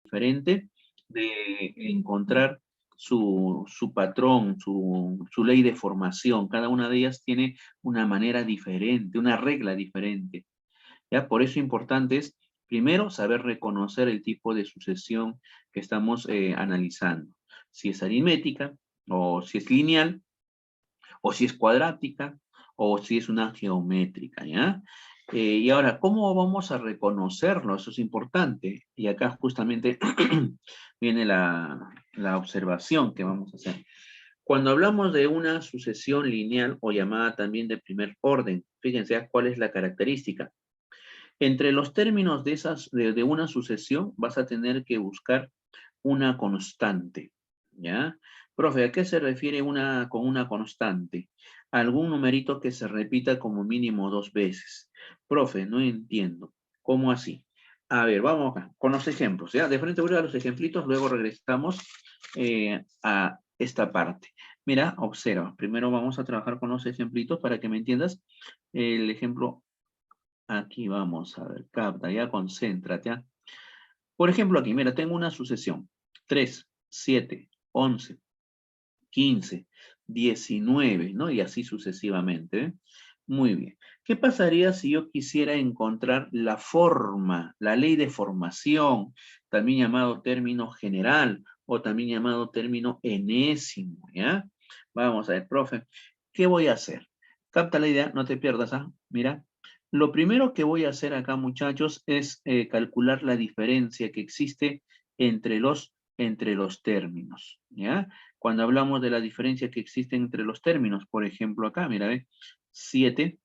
diferente de encontrar su patrón, su ley de formación. Cada una de ellas tiene una manera diferente, una regla diferente. ¿Ya? Por eso importante es, primero, saber reconocer el tipo de sucesión que estamos analizando. Si es aritmética, o si es lineal, o si es cuadrática, o si es una geométrica, ¿ya? Y ahora, ¿cómo vamos a reconocerlo? Eso es importante. Y acá justamente viene la observación que vamos a hacer. Cuando hablamos de una sucesión lineal o llamada también de primer orden, fíjense cuál es la característica. Entre los términos de una sucesión vas a tener que buscar una constante, ¿ya? Profe, ¿a qué se refiere con una constante? Algún numerito que se repita como mínimo 2 veces. Profe, no entiendo. ¿Cómo así? A ver, vamos acá, con los ejemplos, ¿ya? De frente voy a los ejemplitos, luego regresamos a esta parte. Mira, observa. Primero vamos a trabajar con los ejemplitos para que me entiendas. El ejemplo, aquí vamos a ver, capta, ya concéntrate, ¿ya? Por ejemplo, aquí, mira, tengo una sucesión. 3, 7, 11, 15, 19, ¿no? Y así sucesivamente. ¿Eh? Muy bien. ¿Qué pasaría si yo quisiera encontrar la forma, la ley de formación, también llamado término general o también llamado término enésimo, ¿ya? Vamos a ver, profe, ¿qué voy a hacer? Capta la idea, no te pierdas, ¿ah? Mira, lo primero que voy a hacer acá, muchachos, es calcular la diferencia que existe entre los términos, ¿ya? Cuando hablamos de la diferencia que existe entre los términos, por ejemplo, acá, mira, ve, 7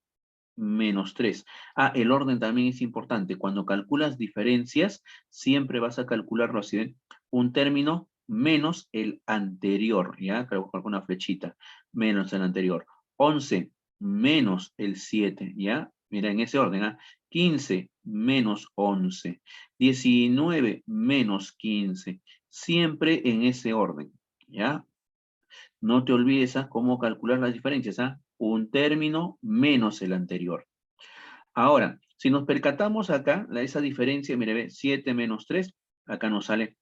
menos 3. Ah, el orden también es importante. Cuando calculas diferencias, siempre vas a calcularlo así, ¿ven? Un término menos el anterior, ¿ya? Acá voy a colocar una flechita, menos el anterior. 11 menos el 7, ¿ya? Mira, en ese orden, ¿ah? 15 menos 11. 19 menos 15. Siempre en ese orden, ¿ya? No te olvides cómo calcular las diferencias. Un término menos el anterior. Ahora, si nos percatamos acá, esa diferencia, mire, ve, 7 menos 3, acá nos sale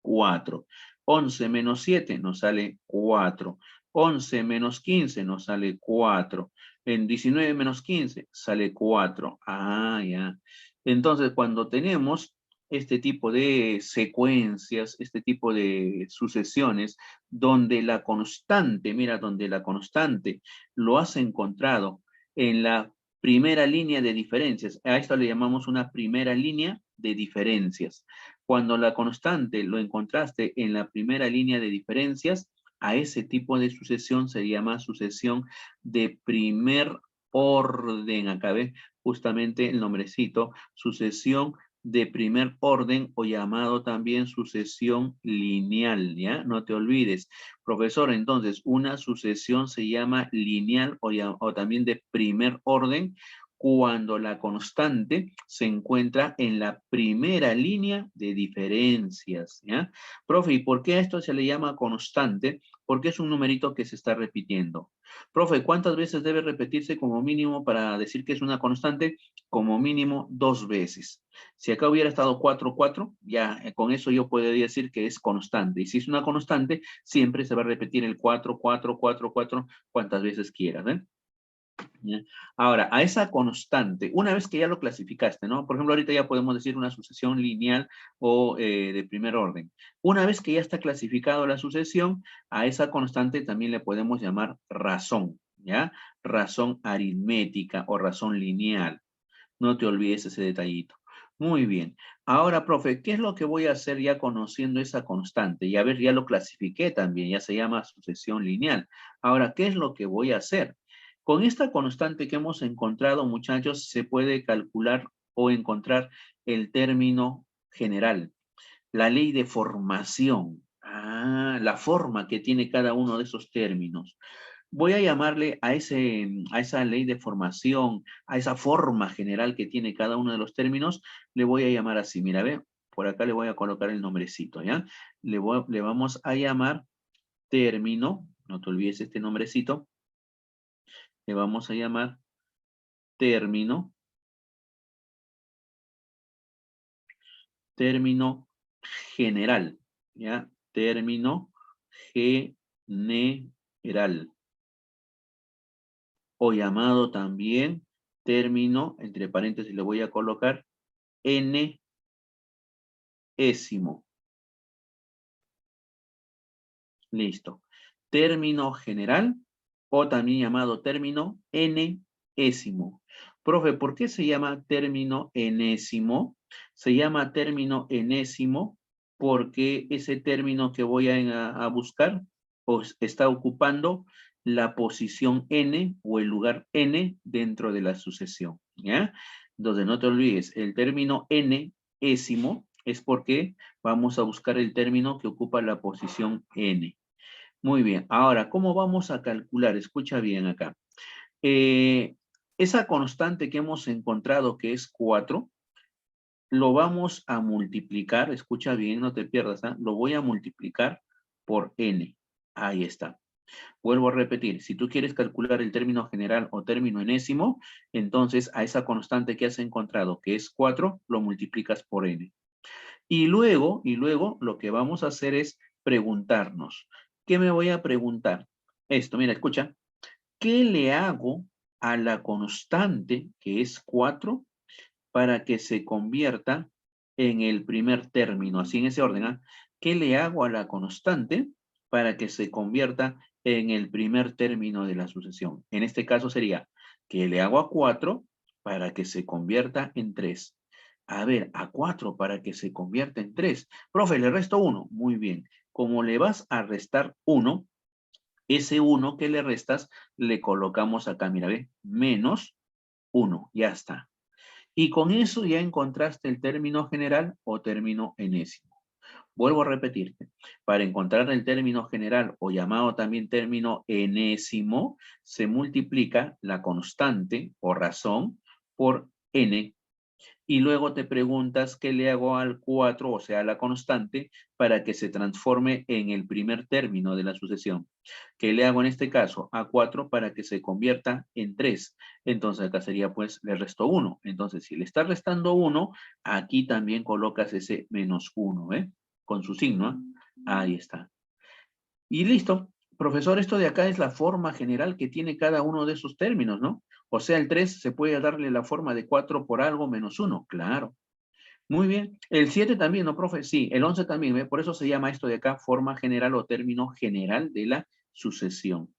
4. 11 menos 7 nos sale 4. 11 menos 15 nos sale 4. En 19 menos 15 sale 4. Ah, ya. Entonces, cuando tenemos este tipo de secuencias, este tipo de sucesiones, donde la constante, mira, donde la constante lo has encontrado en la primera línea de diferencias, a esto le llamamos una primera línea de diferencias. Cuando la constante lo encontraste en la primera línea de diferencias, a ese tipo de sucesión se llama sucesión de primer orden. Acá ve justamente el nombrecito, sucesión de primer orden o llamado también sucesión lineal, ¿ya? No te olvides. Profesor, entonces, una sucesión se llama lineal o también de primer orden cuando la constante se encuentra en la primera línea de diferencias, ¿ya? Profe, ¿y por qué a esto se le llama constante? Porque es un numerito que se está repitiendo. Profe, ¿cuántas veces debe repetirse como mínimo para decir que es una constante? Como mínimo 2 veces. Si acá hubiera estado 4, 4, ya con eso yo podría decir que es constante. Y si es una constante, siempre se va a repetir el 4, 4, 4, 4, cuantas veces quieras, ¿ven? ¿Ya? Ahora, a esa constante, una vez que ya lo clasificaste, ¿no? Por ejemplo, ahorita ya podemos decir una sucesión lineal o de primer orden. Una vez que ya está clasificado la sucesión, a esa constante también le podemos llamar razón, ¿ya? Razón aritmética o razón lineal. No te olvides ese detallito. Muy bien. Ahora, profe, ¿qué es lo que voy a hacer ya conociendo esa constante? Y a ver, ya lo clasifiqué también, ya se llama sucesión lineal. Ahora, ¿qué es lo que voy a hacer? Con esta constante que hemos encontrado, muchachos, se puede calcular o encontrar el término general, la ley de formación. Ah, la forma que tiene cada uno de esos términos. Voy a llamarle a esa ley de formación, a esa forma general que tiene cada uno de los términos, le voy a llamar así. Mira, ve, por acá le voy a colocar el nombrecito, ¿ya? Le vamos a llamar término, no te olvides este nombrecito, le vamos a llamar término general, ¿ya? Término general. O llamado también término, entre paréntesis le voy a colocar, enésimo. Listo. Término general o también llamado término enésimo. Profe, ¿por qué se llama término enésimo? Se llama término enésimo porque ese término que voy a buscar pues, está ocupando la posición n o el lugar n dentro de la sucesión, ¿ya? Entonces, no te olvides, el término enésimo es porque vamos a buscar el término que ocupa la posición n. Muy bien, ahora, ¿cómo vamos a calcular? Escucha bien acá. Esa constante que hemos encontrado que es 4, lo vamos a multiplicar, escucha bien, no te pierdas, ¿ah? Lo voy a multiplicar por n. Ahí está. Vuelvo a repetir, si tú quieres calcular el término general o término enésimo, entonces a esa constante que has encontrado, que es 4, lo multiplicas por n. Y luego lo que vamos a hacer es preguntarnos. ¿Qué me voy a preguntar? Esto, mira, escucha. ¿Qué le hago a la constante, que es 4, para que se convierta en el primer término? Así en ese orden, ¿ah? ¿Qué le hago a la constante para que se convierta en el primer término de la sucesión? En este caso sería, ¿qué le hago a 4 para que se convierta en 3? A ver, a 4 para que se convierta en 3. Profe, le resto 1. Muy bien. Como le vas a restar 1, ese 1 que le restas, le colocamos acá, mira, ve, menos 1, ya está. Y con eso ya encontraste el término general o término enésimo. Vuelvo a repetirte, para encontrar el término general o llamado también término enésimo, se multiplica la constante o razón por n. Y luego te preguntas qué le hago al 4, o sea, a la constante, para que se transforme en el primer término de la sucesión. ¿Qué le hago en este caso? A 4 para que se convierta en 3. Entonces acá sería pues, le resto 1. Entonces, si le estás restando 1, aquí también colocas ese menos 1, ¿eh? Con su signo, ¿eh? Ahí está. Y listo. Profesor, esto de acá es la forma general que tiene cada uno de esos términos, ¿no? O sea, el 3 se puede darle la forma de 4 por algo menos 1, claro. Muy bien. El 7 también, ¿no, profe? Sí, el 11 también, ¿ve? Por eso se llama esto de acá forma general o término general de la sucesión.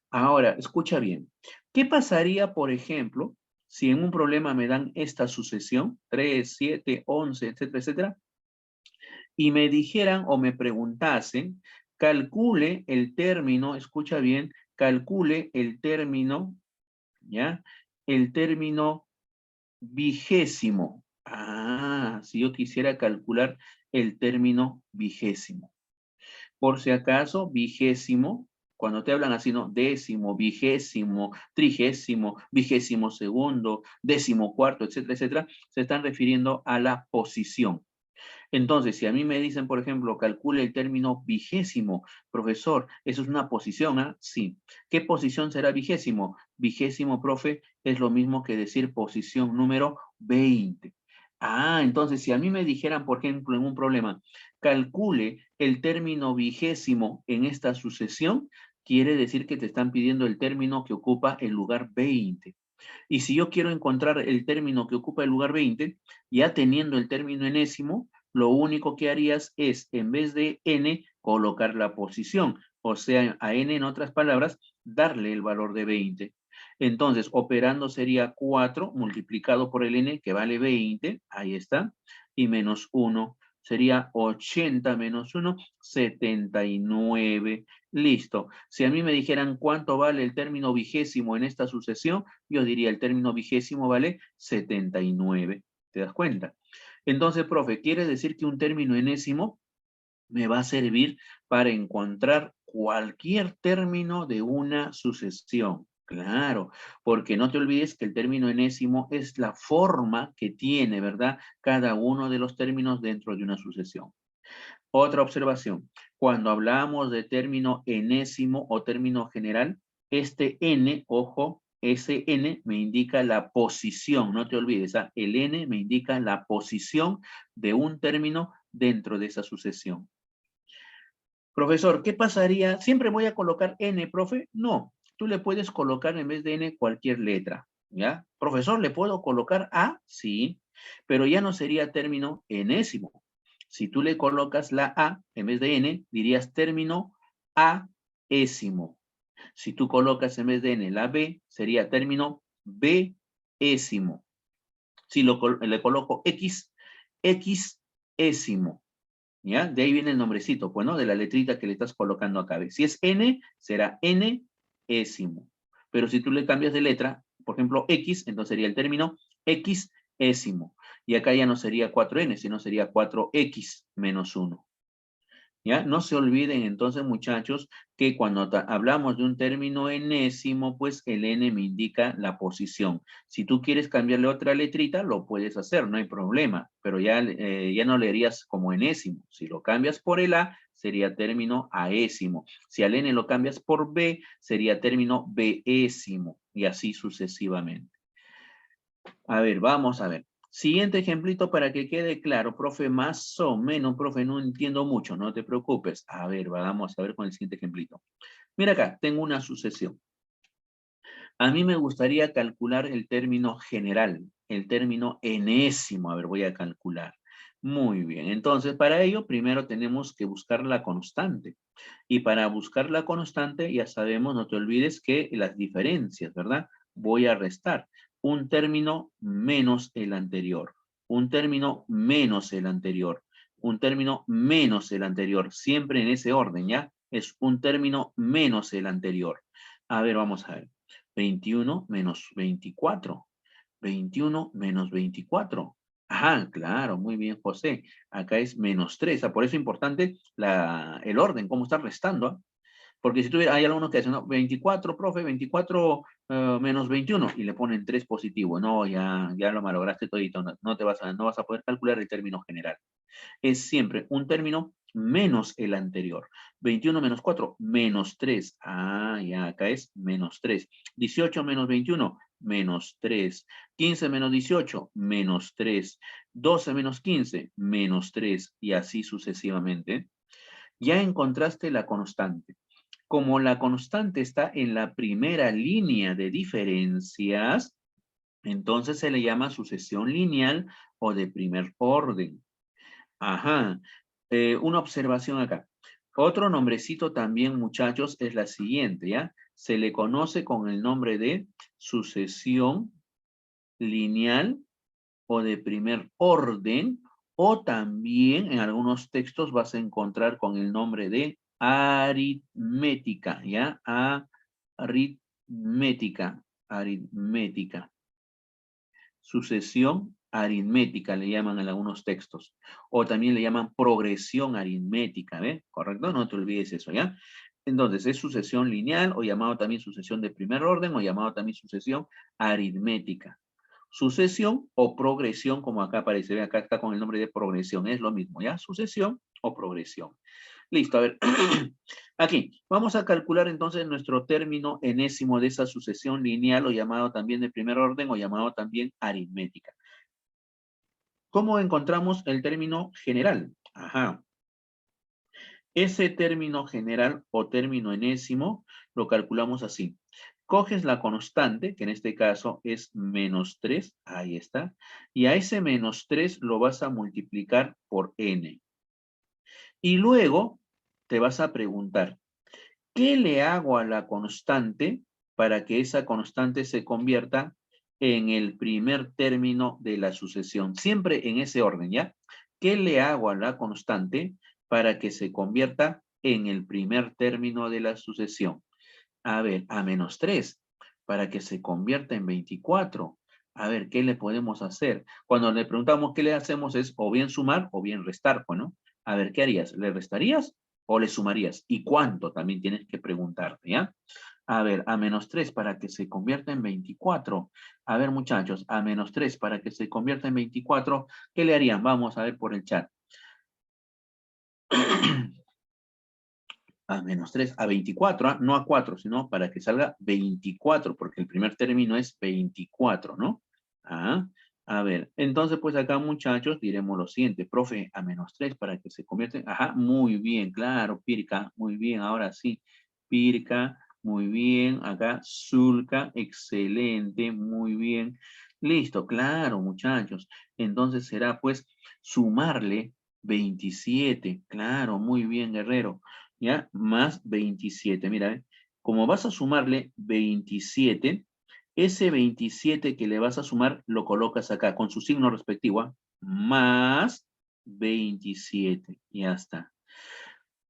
Ahora, escucha bien. ¿Qué pasaría, por ejemplo, si en un problema me dan esta sucesión, 3, 7, 11, etcétera, etcétera, y me dijeran o me preguntasen, calcule el término, escucha bien, calcule el término, ¿ya? El término vigésimo. Ah, si yo quisiera calcular el término vigésimo. Por si acaso, vigésimo, cuando te hablan así, ¿no? Décimo, vigésimo, trigésimo, vigésimo segundo, décimo cuarto, etcétera, etcétera, se están refiriendo a la posición. Entonces, si a mí me dicen, por ejemplo, calcule el término vigésimo, profesor, ¿eso es una posición? ¿Ah? Sí. ¿Qué posición será vigésimo? Vigésimo, profe, es lo mismo que decir posición número 20. Ah, entonces, si a mí me dijeran, por ejemplo, en un problema, calcule el término vigésimo en esta sucesión, quiere decir que te están pidiendo el término que ocupa el lugar 20. Y si yo quiero encontrar el término que ocupa el lugar 20, ya teniendo el término enésimo, lo único que harías es, en vez de n, colocar la posición. O sea, a n, en otras palabras, darle el valor de 20. Entonces, operando sería 4 multiplicado por el n, que vale 20, ahí está, y menos 1. Sería 80 menos 1, 79. Listo. Si a mí me dijeran cuánto vale el término vigésimo en esta sucesión, yo diría el término vigésimo vale 79. ¿Te das cuenta? Entonces, profe, quiere decir que un término enésimo me va a servir para encontrar cualquier término de una sucesión. Claro, porque no te olvides que el término enésimo es la forma que tiene, ¿verdad? Cada uno de los términos dentro de una sucesión. Otra observación, cuando hablamos de término enésimo o término general, este n, ojo, ese n me indica la posición, no te olvides, ¿ah? El n me indica la posición de un término dentro de esa sucesión. Profesor, ¿qué pasaría? ¿Siempre voy a colocar n, profe? No, tú le puedes colocar en vez de n cualquier letra, ¿ya? Profesor, ¿le puedo colocar a? Sí, pero ya no sería término enésimo. Si tú le colocas la a en vez de n, dirías término aésimo. Si tú colocas en vez de n la b, sería término bésimo. Si le coloco x, xésimo. ¿Ya? De ahí viene el nombrecito, pues, ¿no? De la letrita que le estás colocando acá. Si es n, será n-ésimo. Pero si tú le cambias de letra, por ejemplo, x, entonces sería el término x-ésimo. Y acá ya no sería 4n, sino sería 4x menos 1. ¿Ya? No se olviden entonces, muchachos, que cuando hablamos de un término enésimo, pues el n me indica la posición. Si tú quieres cambiarle otra letrita, lo puedes hacer, no hay problema, pero ya no leerías como enésimo. Si lo cambias por el a, sería término aésimo. Si al n lo cambias por b, sería término bésimo, y así sucesivamente. A ver, vamos a ver. Siguiente ejemplito para que quede claro, profe, más o menos, profe, no entiendo mucho, no te preocupes. A ver, vamos a ver con el siguiente ejemplito. Mira acá, tengo una sucesión. A mí me gustaría calcular el término general, el término enésimo. A ver, voy a calcular. Muy bien, entonces para ello primero tenemos que buscar la constante. Y para buscar la constante, ya sabemos, no te olvides que las diferencias, ¿verdad? Voy a restar un término menos el anterior, un término menos el anterior, un término menos el anterior, siempre en ese orden, ¿ya? Es un término menos el anterior. A ver, vamos a ver. 21 menos 24. 21 menos 24. Ajá, claro, muy bien, José. Acá es menos 3. Por eso es importante el orden, cómo está restando. ¿Ah? Porque si hay algunos que dicen, no, 24, profe, 24 menos 21, y le ponen 3 positivo. No, ya lo malograste todito. No vas a poder calcular el término general. Es siempre un término menos el anterior. 21 menos 4, menos 3. Ah, ya, acá es menos 3. 18 menos 21, menos 3. 15 menos 18, menos 3. 12 menos 15, menos 3. Y así sucesivamente. Ya encontraste la constante. Como la constante está en la primera línea de diferencias, entonces se le llama sucesión lineal o de primer orden. Ajá. Una observación acá. Otro nombrecito también, muchachos, es la siguiente, ¿ya? Se le conoce con el nombre de sucesión lineal o de primer orden, o también en algunos textos vas a encontrar con el nombre de aritmética, ¿ya? Aritmética. Sucesión aritmética le llaman en algunos textos. O también le llaman progresión aritmética, ¿ve? ¿Correcto? No te olvides eso, ¿ya? Entonces, es sucesión lineal o llamado también sucesión de primer orden o llamado también sucesión aritmética. Sucesión o progresión, como acá aparece, ¿ve? Acá está con el nombre de progresión, es lo mismo, ¿ya? Sucesión o progresión. Listo, a ver. Aquí, vamos a calcular entonces nuestro término enésimo de esa sucesión lineal o llamado también de primer orden o llamado también aritmética. ¿Cómo encontramos el término general? Ajá. Ese término general o término enésimo lo calculamos así. Coges la constante, que en este caso es menos 3, ahí está, y a ese menos 3 lo vas a multiplicar por n. Y luego te vas a preguntar, ¿qué le hago a la constante para que esa constante se convierta en el primer término de la sucesión? Siempre en ese orden, ¿ya? ¿Qué le hago a la constante para que se convierta en el primer término de la sucesión? A ver, a menos 3, para que se convierta en 24. A ver, ¿qué le podemos hacer? Cuando le preguntamos qué le hacemos es o bien sumar o bien restar, pues, ¿no? A ver, ¿qué harías? ¿Le restarías o le sumarías? ¿Y cuánto? También tienes que preguntarte, ¿ya? A ver, a menos 3 para que se convierta en 24. A ver, muchachos, a menos 3 para que se convierta en 24, ¿qué le harían? Vamos a ver por el chat. A menos 3, a 24, ¿ah? No a 4, sino para que salga 24, porque el primer término es 24, ¿no? Ah, A ver, entonces pues acá muchachos diremos lo siguiente, profe, a -3 para que se convierten, ajá, muy bien, claro, Pirca, muy bien, ahora sí, Pirca, muy bien, acá Zulca, excelente, muy bien, listo, claro muchachos, entonces será pues sumarle 27, claro, muy bien Guerrero, ya, más 27, mira, como vas a sumarle 27, ese 27 que le vas a sumar lo colocas acá con su signo respectivo, ¿ah? Más 27. Ya está.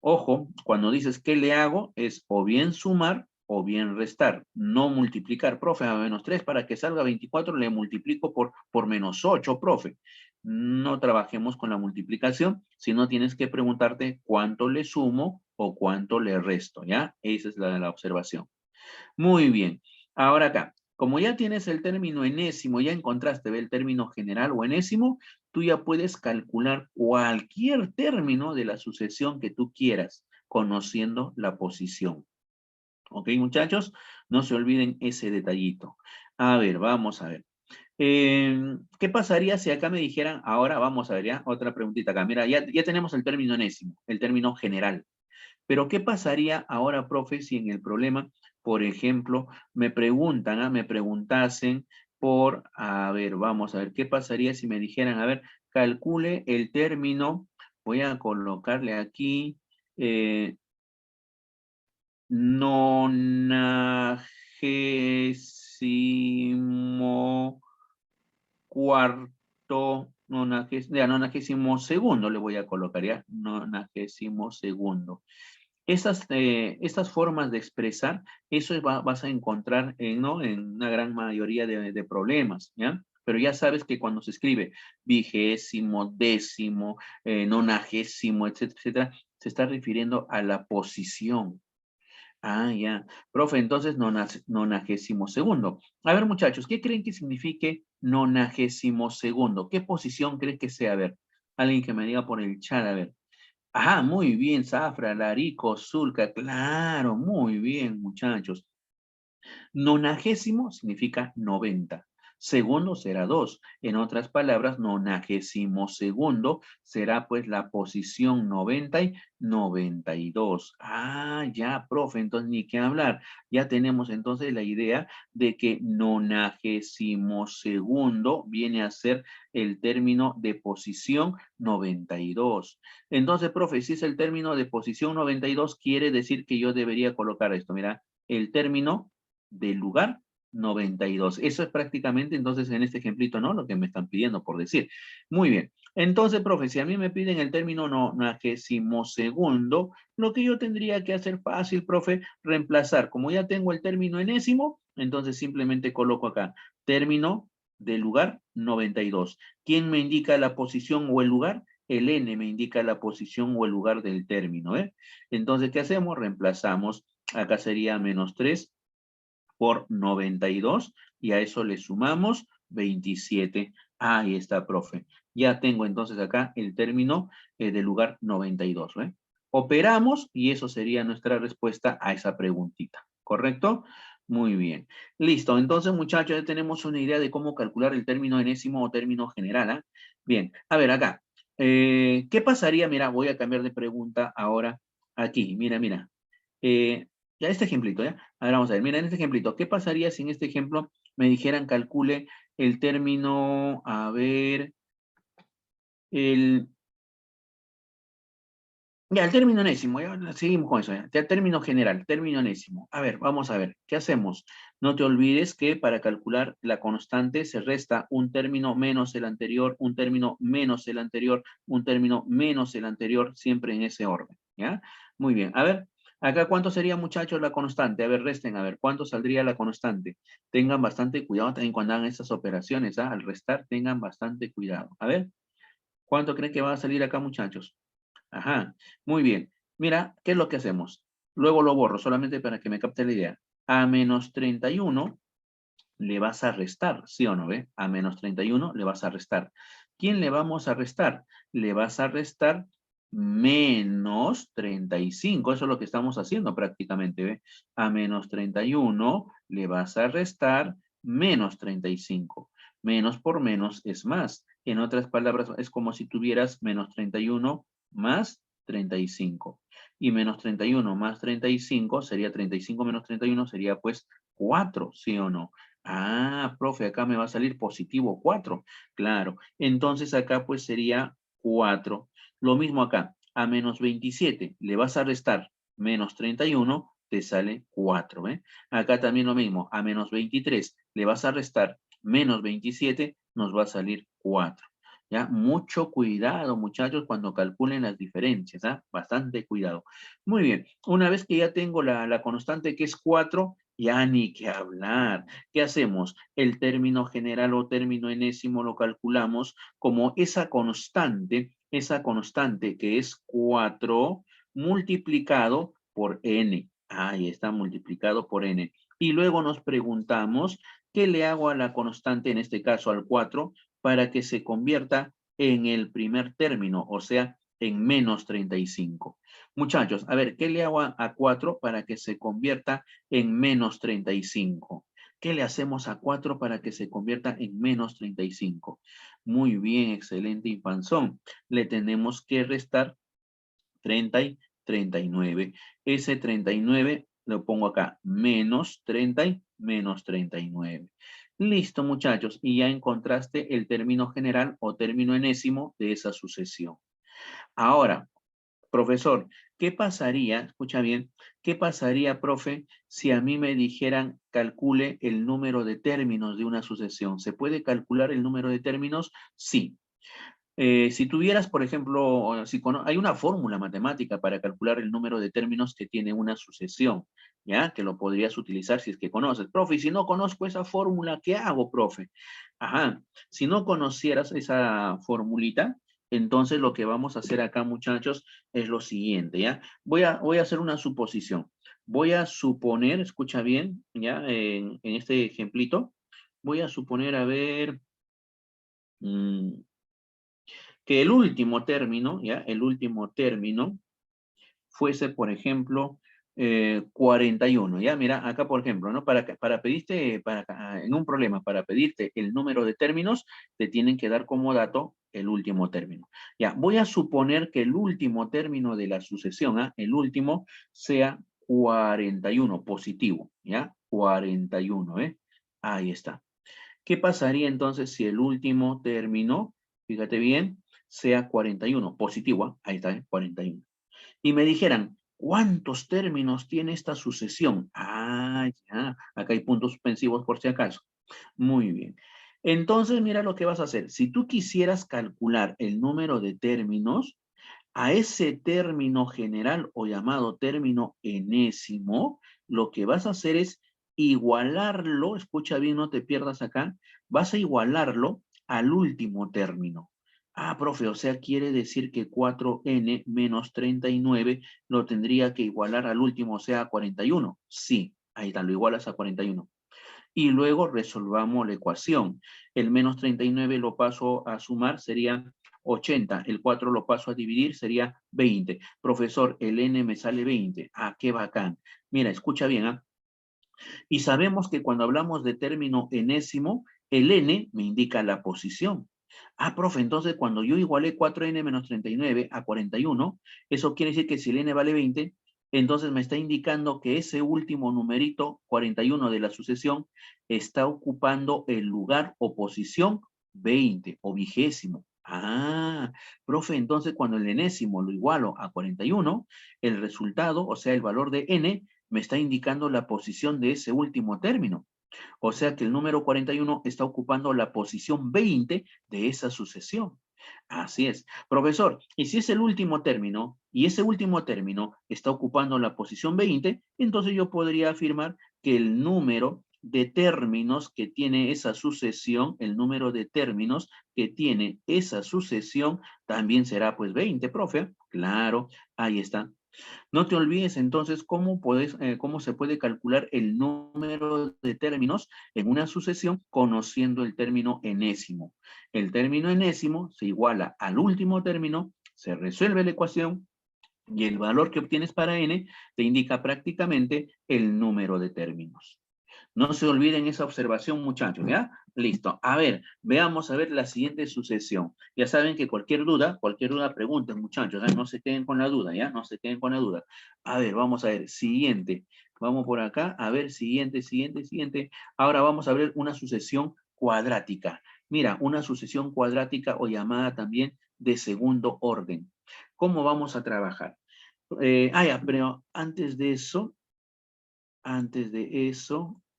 Ojo, cuando dices ¿qué le hago? Es o bien sumar o bien restar. No multiplicar, profe, a -3 para que salga 24 le multiplico por -8, profe. No trabajemos con la multiplicación, sino tienes que preguntarte cuánto le sumo o cuánto le resto, ¿ya? Esa es la observación. Muy bien. Ahora acá, como ya tienes el término enésimo, ya encontraste el término general o enésimo, tú ya puedes calcular cualquier término de la sucesión que tú quieras, conociendo la posición. ¿Ok, muchachos? No se olviden ese detallito. A ver, vamos a ver. ¿Qué pasaría si acá me dijeran, ahora vamos a ver ya, otra preguntita acá. Mira, ya tenemos el término enésimo, el término general. Pero ¿qué pasaría ahora, profe, si en el problema, por ejemplo, me preguntan, me preguntasen por, a ver, vamos a ver, ¿qué pasaría si me dijeran, a ver, calcule el término, voy a colocarle aquí, nonagésimo cuarto, nonagésimo segundo le voy a colocar, ¿ya? Nonagésimo segundo. Estas formas de expresar, vas a encontrar ¿no? en una gran mayoría de problemas, ¿ya? Pero ya sabes que cuando se escribe vigésimo, décimo, nonagésimo, etcétera, etcétera, se está refiriendo a la posición. Ah, ya. Profe, entonces nonagésimo segundo. A ver, muchachos, ¿qué creen que signifique nonagésimo segundo? ¿Qué posición creen que sea? A ver, alguien que me diga por el chat, a ver. Ajá, muy bien, Zafra, Larico, Zulca, claro, muy bien, muchachos. Nonagésimo significa 90. Segundo será 2. En otras palabras, nonagésimo segundo será pues la posición 90 y 92. Ah, ya, profe, entonces ni qué hablar. Ya tenemos entonces la idea de que nonagésimo segundo viene a ser el término de posición 92. Entonces, profe, si es el término de posición 92, quiere decir que yo debería colocar esto. Mira, el término del lugar 92. Eso es prácticamente entonces en este ejemplito, ¿no? Lo que me están pidiendo por decir. Muy bien. Entonces, profe, si a mí me piden el término nonagésimo segundo, lo que yo tendría que hacer fácil, profe, reemplazar. Como ya tengo el término enésimo, entonces simplemente coloco acá término del lugar 92. ¿Quién me indica la posición o el lugar? El n me indica la posición o el lugar del término, ¿eh? Entonces, ¿qué hacemos? Reemplazamos. Acá sería -3 por 92 y a eso le sumamos 27. Ahí está, profe. Ya tengo entonces acá el término del lugar 92. ¿eh? Operamos y eso sería nuestra respuesta a esa preguntita. ¿Correcto? Muy bien. Listo. Entonces, muchachos, ya tenemos una idea de cómo calcular el término enésimo o término general. ¿eh? Bien. A ver, acá. ¿Qué pasaría? Mira, voy a cambiar de pregunta ahora aquí. Mira, mira. Ya este ejemplito, ¿ya? Ahora vamos a ver, mira, en este ejemplito, ¿qué pasaría si en este ejemplo me dijeran calcule el término, a ver, el, ya, el término enésimo, ya, seguimos con eso, ya, el término general, término enésimo. A ver, vamos a ver, ¿qué hacemos? No te olvides que para calcular la constante se resta un término menos el anterior, un término menos el anterior, un término menos el anterior, siempre en ese orden, ¿ya? Muy bien, a ver, acá ¿cuánto sería, muchachos, la constante? A ver, resten, a ver, ¿cuánto saldría la constante? Tengan bastante cuidado también cuando hagan estas operaciones, ¿ah? Al restar, tengan bastante cuidado. A ver, ¿cuánto creen que va a salir acá, muchachos? Ajá, muy bien. Mira, ¿qué es lo que hacemos? Luego lo borro, solamente para que me capte la idea. A menos 31 le vas a restar, ¿sí o no? ¿Ve? A menos 31 le vas a restar. ¿Quién le vamos a restar? Le vas a restar menos 35. Eso es lo que estamos haciendo prácticamente, ¿ve? A menos 31 le vas a restar menos 35. Menos por menos es más. En otras palabras, es como si tuvieras menos 31 más 35. Y menos 31 más 35 sería 35 menos 31 sería pues 4, ¿sí o no? Ah, profe, acá me va a salir positivo 4. Claro. Entonces acá pues sería 4. Lo mismo acá. A menos 27 le vas a restar menos 31, te sale 4. ¿eh? Acá también lo mismo. A menos 23 le vas a restar menos 27, nos va a salir 4. ¿Ya? Mucho cuidado, muchachos, cuando calculen las diferencias. ¿ah? Bastante cuidado. Muy bien. Una vez que ya tengo la constante que es 4, ya ni que hablar. ¿Qué hacemos? El término general o término enésimo lo calculamos como esa constante que es 4 multiplicado por n. Ahí está, multiplicado por n. Y luego nos preguntamos, ¿qué le hago a la constante, en este caso al 4, para que se convierta en el primer término, o sea, en menos 35? Muchachos, a ver, ¿qué le hago a 4 para que se convierta en menos 35? ¿Qué le hacemos a 4 para que se convierta en menos 35? Muy bien, excelente, Infanzón. Le tenemos que restar 30 y 39. Ese 39 lo pongo acá, menos 30 y menos 39. Listo, muchachos, y ya encontraste el término general o término enésimo de esa sucesión. Ahora, profesor, ¿qué pasaría, escucha bien, qué pasaría, profe, si a mí me dijeran calcule el número de términos de una sucesión? ¿Se puede calcular el número de términos? Sí. Si tuvieras, por ejemplo, hay una fórmula matemática para calcular el número de términos que tiene una sucesión, ¿ya? Que lo podrías utilizar si es que conoces. Profe, y si no conozco esa fórmula, ¿qué hago, profe? Ajá, si no conocieras esa formulita, entonces lo que vamos a hacer acá, muchachos, es lo siguiente, ¿ya? Voy a hacer una suposición. Voy a suponer, escucha bien, ¿ya? En este ejemplito, voy a suponer, a ver... que el último término, ¿ya? El último término fuese, por ejemplo, 41, ¿ya? Mira, acá, por ejemplo, ¿no? Para pedirte, en un problema, para pedirte el número de términos, te tienen que dar como dato el último término. Ya, voy a suponer que el último término de la sucesión, ¿ah? El último sea 41, positivo, ¿ya? 41, ¿eh? Ahí está. ¿Qué pasaría entonces si el último término, fíjate bien, sea 41, positivo, ¿ah? Ahí está, 41. Y me dijeran, ¿cuántos términos tiene esta sucesión? Ah, ya, acá hay puntos suspensivos por si acaso. Muy bien. Entonces, mira lo que vas a hacer. Si tú quisieras calcular el número de términos, a ese término general o llamado término enésimo, lo que vas a hacer es igualarlo, escucha bien, no te pierdas acá, vas a igualarlo al último término. Ah, profe, o sea, quiere decir que 4n menos 39 lo tendría que igualar al último, o sea, a 41. Sí, ahí está, lo igualas a 41. Y luego resolvamos la ecuación. El menos 39 lo paso a sumar, sería 80. El 4 lo paso a dividir, sería 20. Profesor, el n me sale 20. Ah, qué bacán. Mira, escucha bien, ¿ah? Y sabemos que cuando hablamos de término enésimo, el n me indica la posición. Ah, profe, entonces cuando yo igualé 4n menos 39 a 41, eso quiere decir que si el n vale 20, entonces me está indicando que ese último numerito, 41 de la sucesión, está ocupando el lugar o posición 20 o vigésimo. Ah, profe, entonces cuando el enésimo lo igualo a 41, el resultado, o sea, el valor de n, me está indicando la posición de ese último término. O sea que el número 41 está ocupando la posición 20 de esa sucesión. Así es. Profesor, y si es el último término, y ese último término está ocupando la posición 20, entonces yo podría afirmar que el número de términos que tiene esa sucesión, el número de términos que tiene esa sucesión, también será pues 20, profe. Claro, ahí está. No te olvides entonces cómo se puede calcular el número de términos en una sucesión conociendo el término enésimo. El término enésimo se iguala al último término, se resuelve la ecuación y el valor que obtienes para n te indica prácticamente el número de términos. No se olviden esa observación, muchachos, ¿ya? Listo. A ver, veamos a ver la siguiente sucesión. Ya saben que cualquier duda pregunten, muchachos, ¿eh? No se queden con la duda, ¿ya? No se queden con la duda. A ver, vamos a ver, siguiente. Vamos por acá, a ver, siguiente, siguiente, siguiente. Ahora vamos a ver una sucesión cuadrática. Mira, una sucesión cuadrática o llamada también de segundo orden. ¿Cómo vamos a trabajar? Ya, pero antes de eso,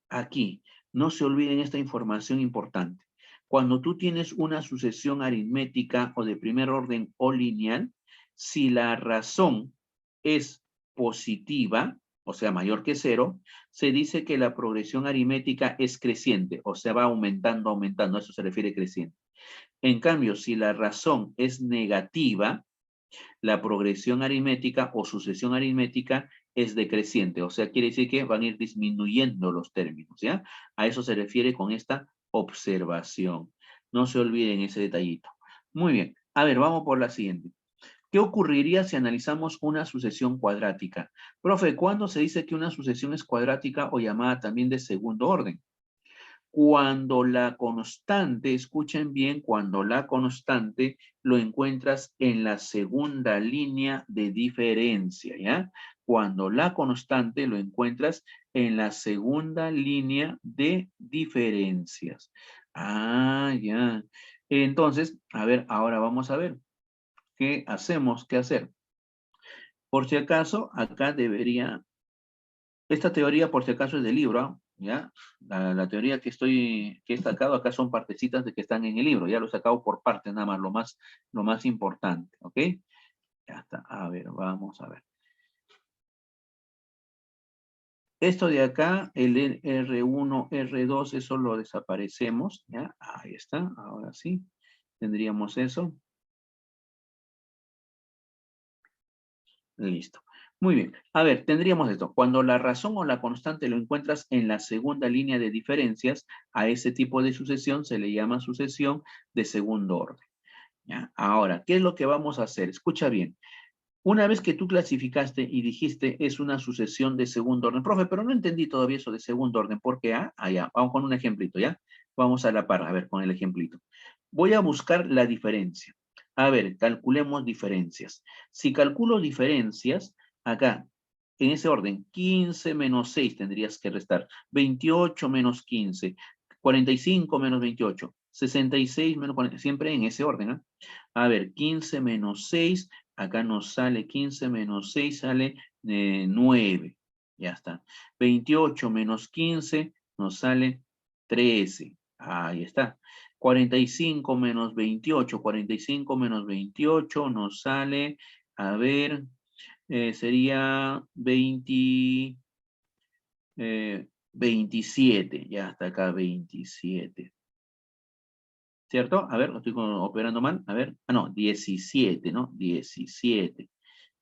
aquí, no se olviden esta información importante. Cuando tú tienes una sucesión aritmética o de primer orden o lineal, si la razón es positiva, o sea, mayor que cero, se dice que la progresión aritmética es creciente, o sea, va aumentando, aumentando, a eso se refiere creciente. En cambio, si la razón es negativa, la progresión aritmética o sucesión aritmética es decreciente, o sea, quiere decir que van a ir disminuyendo los términos, ¿ya? A eso se refiere con esta observación. No se olviden ese detallito. Muy bien. A ver, vamos por la siguiente. ¿Qué ocurriría si analizamos una sucesión cuadrática? Profe, ¿cuándo se dice que una sucesión es cuadrática o llamada también de segundo orden? Cuando la constante, escuchen bien, cuando la constante lo encuentras en la segunda línea de diferencia, ¿ya? Cuando la constante lo encuentras en la segunda línea de diferencias. Ah, ya. Entonces, a ver, ahora vamos a ver. ¿Qué hacemos? ¿Qué hacer? Por si acaso, acá debería esta teoría, por si acaso, es del libro, ¿ah? ¿Ya? La teoría que he sacado acá son partecitas de que están en el libro, ya lo he sacado por partes, nada más, lo más importante, ¿ok? Ya está, a ver, vamos a ver. Esto de acá, el R1, R2, eso lo desaparecemos, ¿ya? Ahí está, ahora sí, tendríamos eso. Listo. Muy bien. A ver, tendríamos esto. Cuando la razón o la constante lo encuentras en la segunda línea de diferencias, a ese tipo de sucesión se le llama sucesión de segundo orden. ¿Ya? Ahora, ¿qué es lo que vamos a hacer? Escucha bien. Una vez que tú clasificaste y dijiste es una sucesión de segundo orden, profe, pero no entendí todavía eso de segundo orden. ¿Por qué? Ya. Vamos con un ejemplito, ¿ya? Vamos a la par, a ver, con el ejemplito. Voy a buscar la diferencia. A ver, calculemos diferencias. Si calculo diferencias, acá, en ese orden, 15 menos 6 tendrías que restar. 28 menos 15. 45 menos 28. 66 menos 40. Siempre en ese orden, ¿ah? A ver, 15 menos 6. Acá nos sale 15 menos 6, sale 9. Ya está. 28 menos 15 nos sale 13. Ahí está. 45 menos 28. 45 menos 28 nos sale, a ver, sería 27. Ya está acá 27. ¿Cierto? A ver, lo estoy operando mal. A ver. Ah, no, 17, ¿no? 17.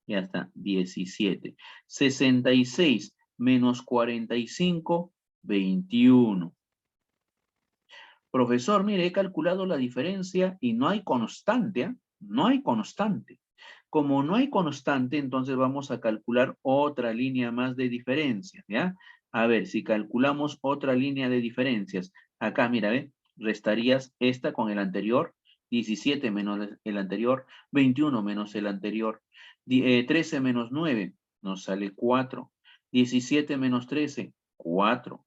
Ya está, 17. 66 menos 45, 21. Profesor, mire, he calculado la diferencia y no hay constante, ¿eh? No hay constante. Como no hay constante, entonces vamos a calcular otra línea más de diferencia, ¿ya? A ver, si calculamos otra línea de diferencias, acá, mira, ¿ve? Restarías esta con el anterior, 17 menos el anterior, 21 menos el anterior, 13 menos 9, nos sale 4, 17 menos 13, 4,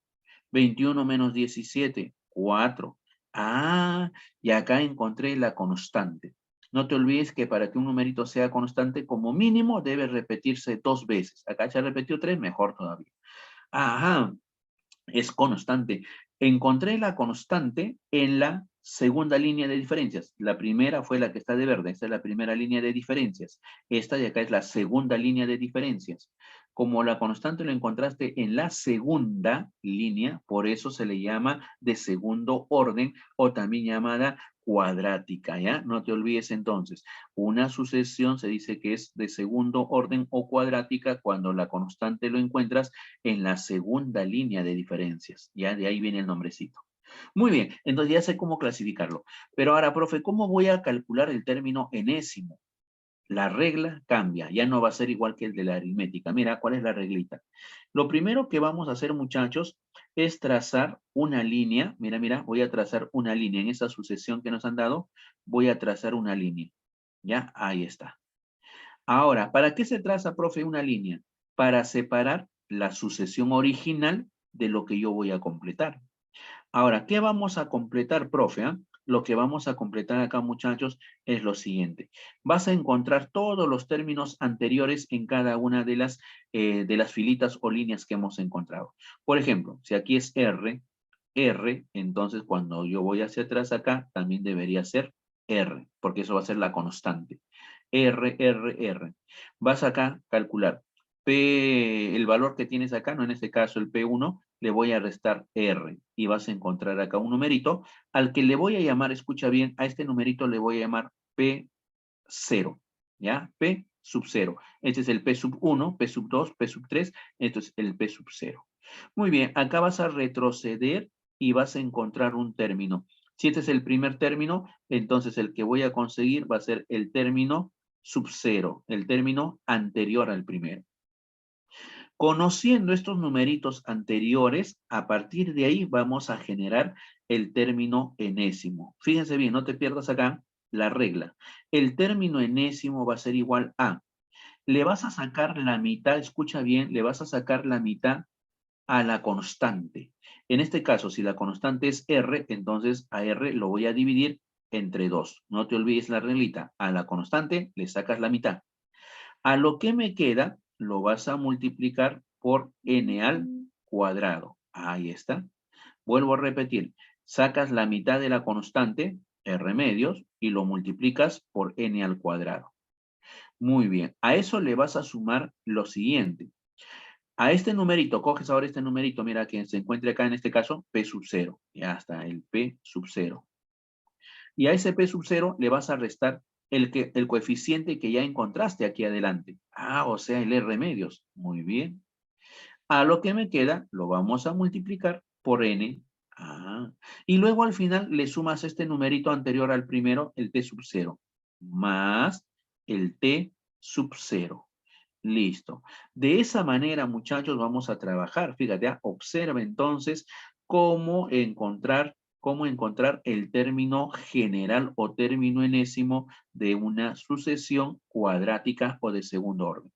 21 menos 17, 4. Ah, y acá encontré la constante. No te olvides que para que un numerito sea constante, como mínimo debe repetirse 2 veces. Acá se repetió 3, mejor todavía. Ajá, es constante. Encontré la constante en la segunda línea de diferencias. La primera fue la que está de verde. Esta es la primera línea de diferencias. Esta de acá es la segunda línea de diferencias. Como la constante lo encontraste en la segunda línea, por eso se le llama de segundo orden o también llamada cuadrática, ¿ya? No te olvides entonces. Una sucesión se dice que es de segundo orden o cuadrática cuando la constante lo encuentras en la segunda línea de diferencias. Ya de ahí viene el nombrecito. Muy bien, entonces ya sé cómo clasificarlo. Pero ahora, profe, ¿cómo voy a calcular el término enésimo? La regla cambia, ya no va a ser igual que el de la aritmética. Mira, ¿cuál es la reglita? Lo primero que vamos a hacer, muchachos, es trazar una línea. Mira, mira, voy a trazar una línea. En esa sucesión que nos han dado, voy a trazar una línea. ¿Ya? Ahí está. Ahora, ¿para qué se traza, profe, una línea? Para separar la sucesión original de lo que yo voy a completar. Ahora, ¿qué vamos a completar, profe? Lo que vamos a completar acá, muchachos, es lo siguiente. Vas a encontrar todos los términos anteriores en cada una de las filitas o líneas que hemos encontrado. Por ejemplo, si aquí es R, entonces cuando yo voy hacia atrás acá, también debería ser R, porque eso va a ser la constante. R. Vas acá a calcular P, el valor que tienes acá, no en este caso el P1, le voy a restar R y vas a encontrar acá un numerito al que le voy a llamar, escucha bien, a este numerito le voy a llamar P0, ¿ya? P sub 0. Este es el P sub 1, P sub 2, P sub 3, esto es el P sub 0. Muy bien, acá vas a retroceder y vas a encontrar un término. Si este es el primer término, entonces el que voy a conseguir va a ser el término sub 0, el término anterior al primero. Conociendo estos numeritos anteriores, a partir de ahí vamos a generar el término enésimo. Fíjense bien, no te pierdas acá la regla. El término enésimo va a ser igual a, le vas a sacar la mitad, escucha bien, le vas a sacar la mitad a la constante. En este caso, si la constante es R, entonces a R lo voy a dividir entre 2. No te olvides la reglita. A la constante le sacas la mitad. A lo que me queda, lo vas a multiplicar por n al cuadrado. Ahí está. Vuelvo a repetir. Sacas la mitad de la constante, R medios, y lo multiplicas por n al cuadrado. Muy bien. A eso le vas a sumar lo siguiente. A este numerito, coges ahora este numerito, mira que se encuentra acá en este caso, P sub 0. Ya está, el P sub 0. Y a ese P sub 0 le vas a restar el coeficiente que ya encontraste aquí adelante. Ah, o sea, el R medios. Muy bien. A lo que me queda, lo vamos a multiplicar por N. Ah. Y luego al final le sumas este numerito anterior al primero, el T sub 0, más el T sub 0. Listo. De esa manera, muchachos, vamos a trabajar. Fíjate, observa entonces cómo encontrar el término general o término enésimo de una sucesión cuadrática o de segundo orden.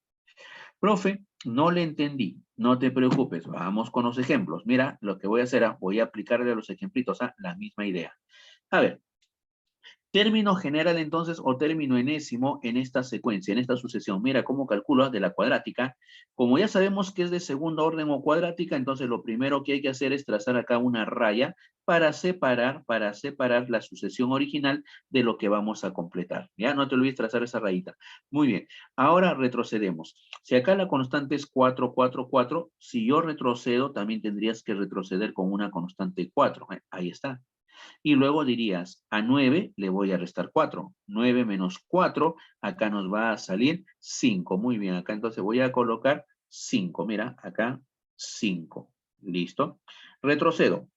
Profe, no le entendí. No te preocupes, vamos con los ejemplos. Mira, lo que voy a hacer, voy a aplicarle a los ejemplitos la misma idea. A ver, término general entonces o término enésimo en esta secuencia, en esta sucesión. Mira cómo calculo de la cuadrática. Como ya sabemos que es de segundo orden o cuadrática, entonces lo primero que hay que hacer es trazar acá una raya para separar la sucesión original de lo que vamos a completar. Ya no te olvides trazar esa rayita. Muy bien. Ahora retrocedemos. Si acá la constante es 4, 4, 4, si yo retrocedo, también tendrías que retroceder con una constante 4. Ahí está. Y luego dirías, a 9 le voy a restar 4. 9 menos 4, acá nos va a salir 5. Muy bien, acá entonces voy a colocar 5. Mira, acá 5. Listo. Retrocedo.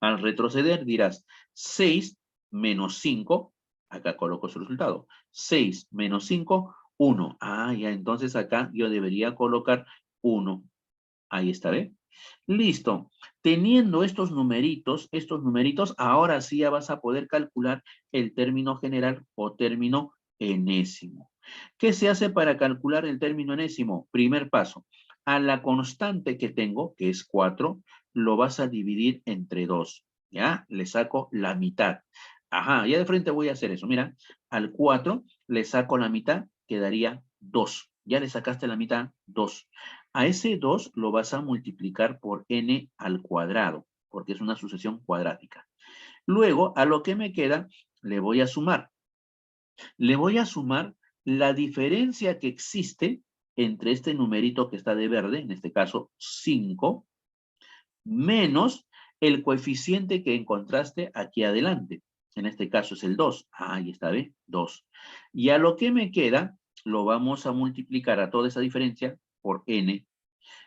Al retroceder dirás 6 menos 5. Acá coloco su resultado. 6 menos 5, 1. Ah, ya, entonces acá yo debería colocar 1. Ahí está, ¿ve? Listo. Teniendo estos numeritos, ahora sí ya vas a poder calcular el término general o término enésimo. ¿Qué se hace para calcular el término enésimo? Primer paso. A la constante que tengo, que es 4, lo vas a dividir entre 2. ¿Ya? Le saco la mitad. Ajá, ya de frente voy a hacer eso. Mira, al 4 le saco la mitad, quedaría 2. Ya le sacaste la mitad, 2. A ese 2 lo vas a multiplicar por n al cuadrado, porque es una sucesión cuadrática. Luego, a lo que me queda, le voy a sumar. Le voy a sumar la diferencia que existe entre este numerito que está de verde, en este caso 5, menos el coeficiente que encontraste aquí adelante. En este caso es el 2. Ahí está, ¿ve? 2. Y a lo que me queda, lo vamos a multiplicar a toda esa diferencia por n.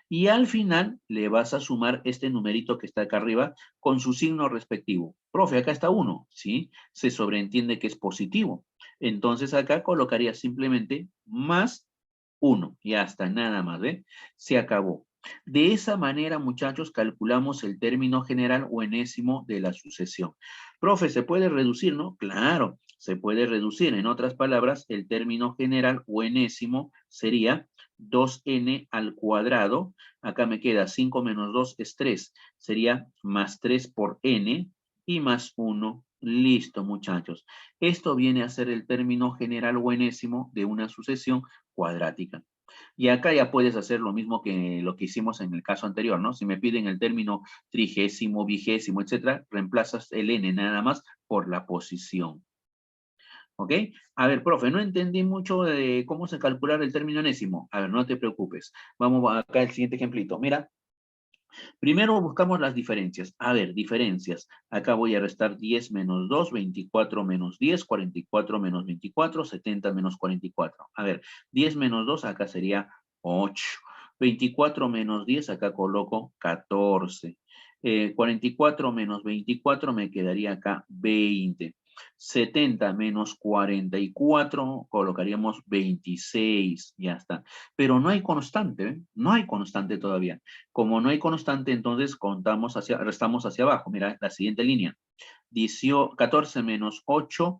Y al final le vas a sumar este numerito que está acá arriba con su signo respectivo. Profe, acá está 1, ¿sí? Se sobreentiende que es positivo. Entonces acá colocaría simplemente más 1. Ya está, nada más, ¿ve? Se acabó. De esa manera, muchachos, calculamos el término general o enésimo de la sucesión. Profe, ¿se puede reducir, no? Claro, se puede reducir. En otras palabras, el término general o enésimo sería 2n al cuadrado. Acá me queda 5 menos 2 es 3. Sería más 3 por n y más 1. Listo, muchachos. Esto viene a ser el término general o enésimo de una sucesión cuadrática. Y acá ya puedes hacer lo mismo que lo que hicimos en el caso anterior, ¿no? Si me piden el término trigésimo, vigésimo, etcétera, reemplazas el n nada más por la posición. ¿Ok? A ver, profe, no entendí mucho de cómo se calcular el término enésimo. A ver, no te preocupes. Vamos acá al siguiente ejemplito. Mira, primero buscamos las diferencias. A ver, diferencias. Acá voy a restar 10 menos 2, 24 menos 10, 44 menos 24, 70 menos 44. A ver, 10 menos 2 acá sería 8. 24 menos 10 acá coloco 14. 44 menos 24 me quedaría acá 20. 70 menos 44 colocaríamos 26. Ya está. Pero no hay constante, ¿eh? No hay constante todavía. Como no hay constante, entonces restamos hacia abajo. Mira, la siguiente línea. 14 menos 8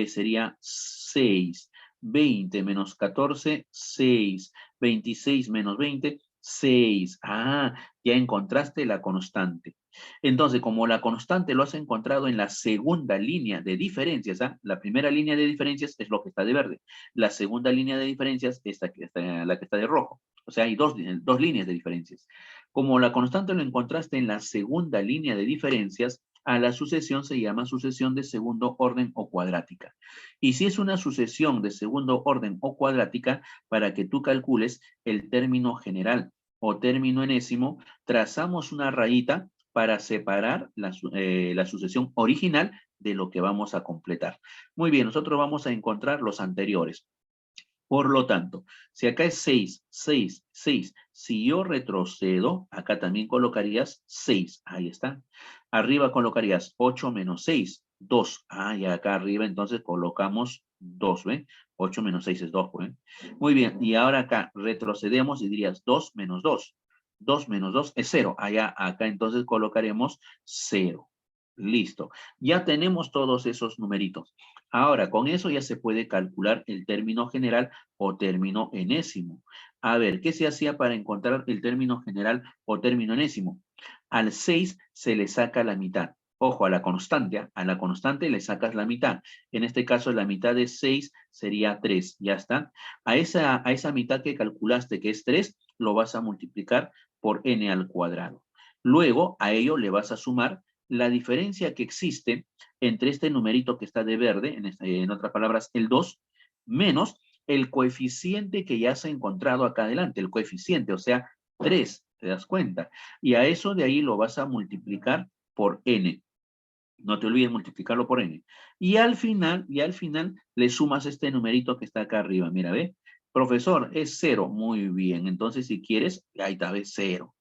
sería 6. 20 menos 14, 6. 26 menos 20, 6. Ah, ya encontraste la constante. Entonces, como la constante lo has encontrado en la segunda línea de diferencias, ¿ah? La primera línea de diferencias es lo que está de verde. La segunda línea de diferencias es la que está de rojo. O sea, hay dos líneas de diferencias. Como la constante lo encontraste en la segunda línea de diferencias, a la sucesión se llama sucesión de segundo orden o cuadrática. Y si es una sucesión de segundo orden o cuadrática, para que tú calcules el término general o término enésimo, trazamos una rayita para separar la sucesión original de lo que vamos a completar. Muy bien, nosotros vamos a encontrar los anteriores. Por lo tanto, si acá es 6, 6, 6, si yo retrocedo, acá también colocarías 6, ahí está. Arriba colocarías 8 menos 6, 2. Ah, y acá arriba entonces colocamos 2, ¿ven? 8 menos 6 es 2, ¿ven? Muy bien, y ahora acá retrocedemos y dirías 2 menos 2. 2 menos 2 es 0. Allá, acá entonces colocaremos 0. Listo. Ya tenemos todos esos numeritos. Ahora, con eso ya se puede calcular el término general o término enésimo. A ver, ¿qué se hacía para encontrar el término general o término enésimo? Al 6 se le saca la mitad. Ojo, a la constante le sacas la mitad. En este caso, la mitad de 6 sería 3. Ya está. A esa mitad que calculaste, que es 3, lo vas a multiplicar por n al cuadrado. Luego, a ello le vas a sumar la diferencia que existe entre este numerito que está de verde, en otras palabras, el 2, menos el coeficiente que ya se ha encontrado acá adelante, el coeficiente, o sea, 3, ¿te das cuenta? Y a eso de ahí lo vas a multiplicar por n. No te olvides multiplicarlo por n. Y al final le sumas este numerito que está acá arriba. Mira, ve. Profesor, es 0. Muy bien. Entonces, si quieres, ahí está, ve 0.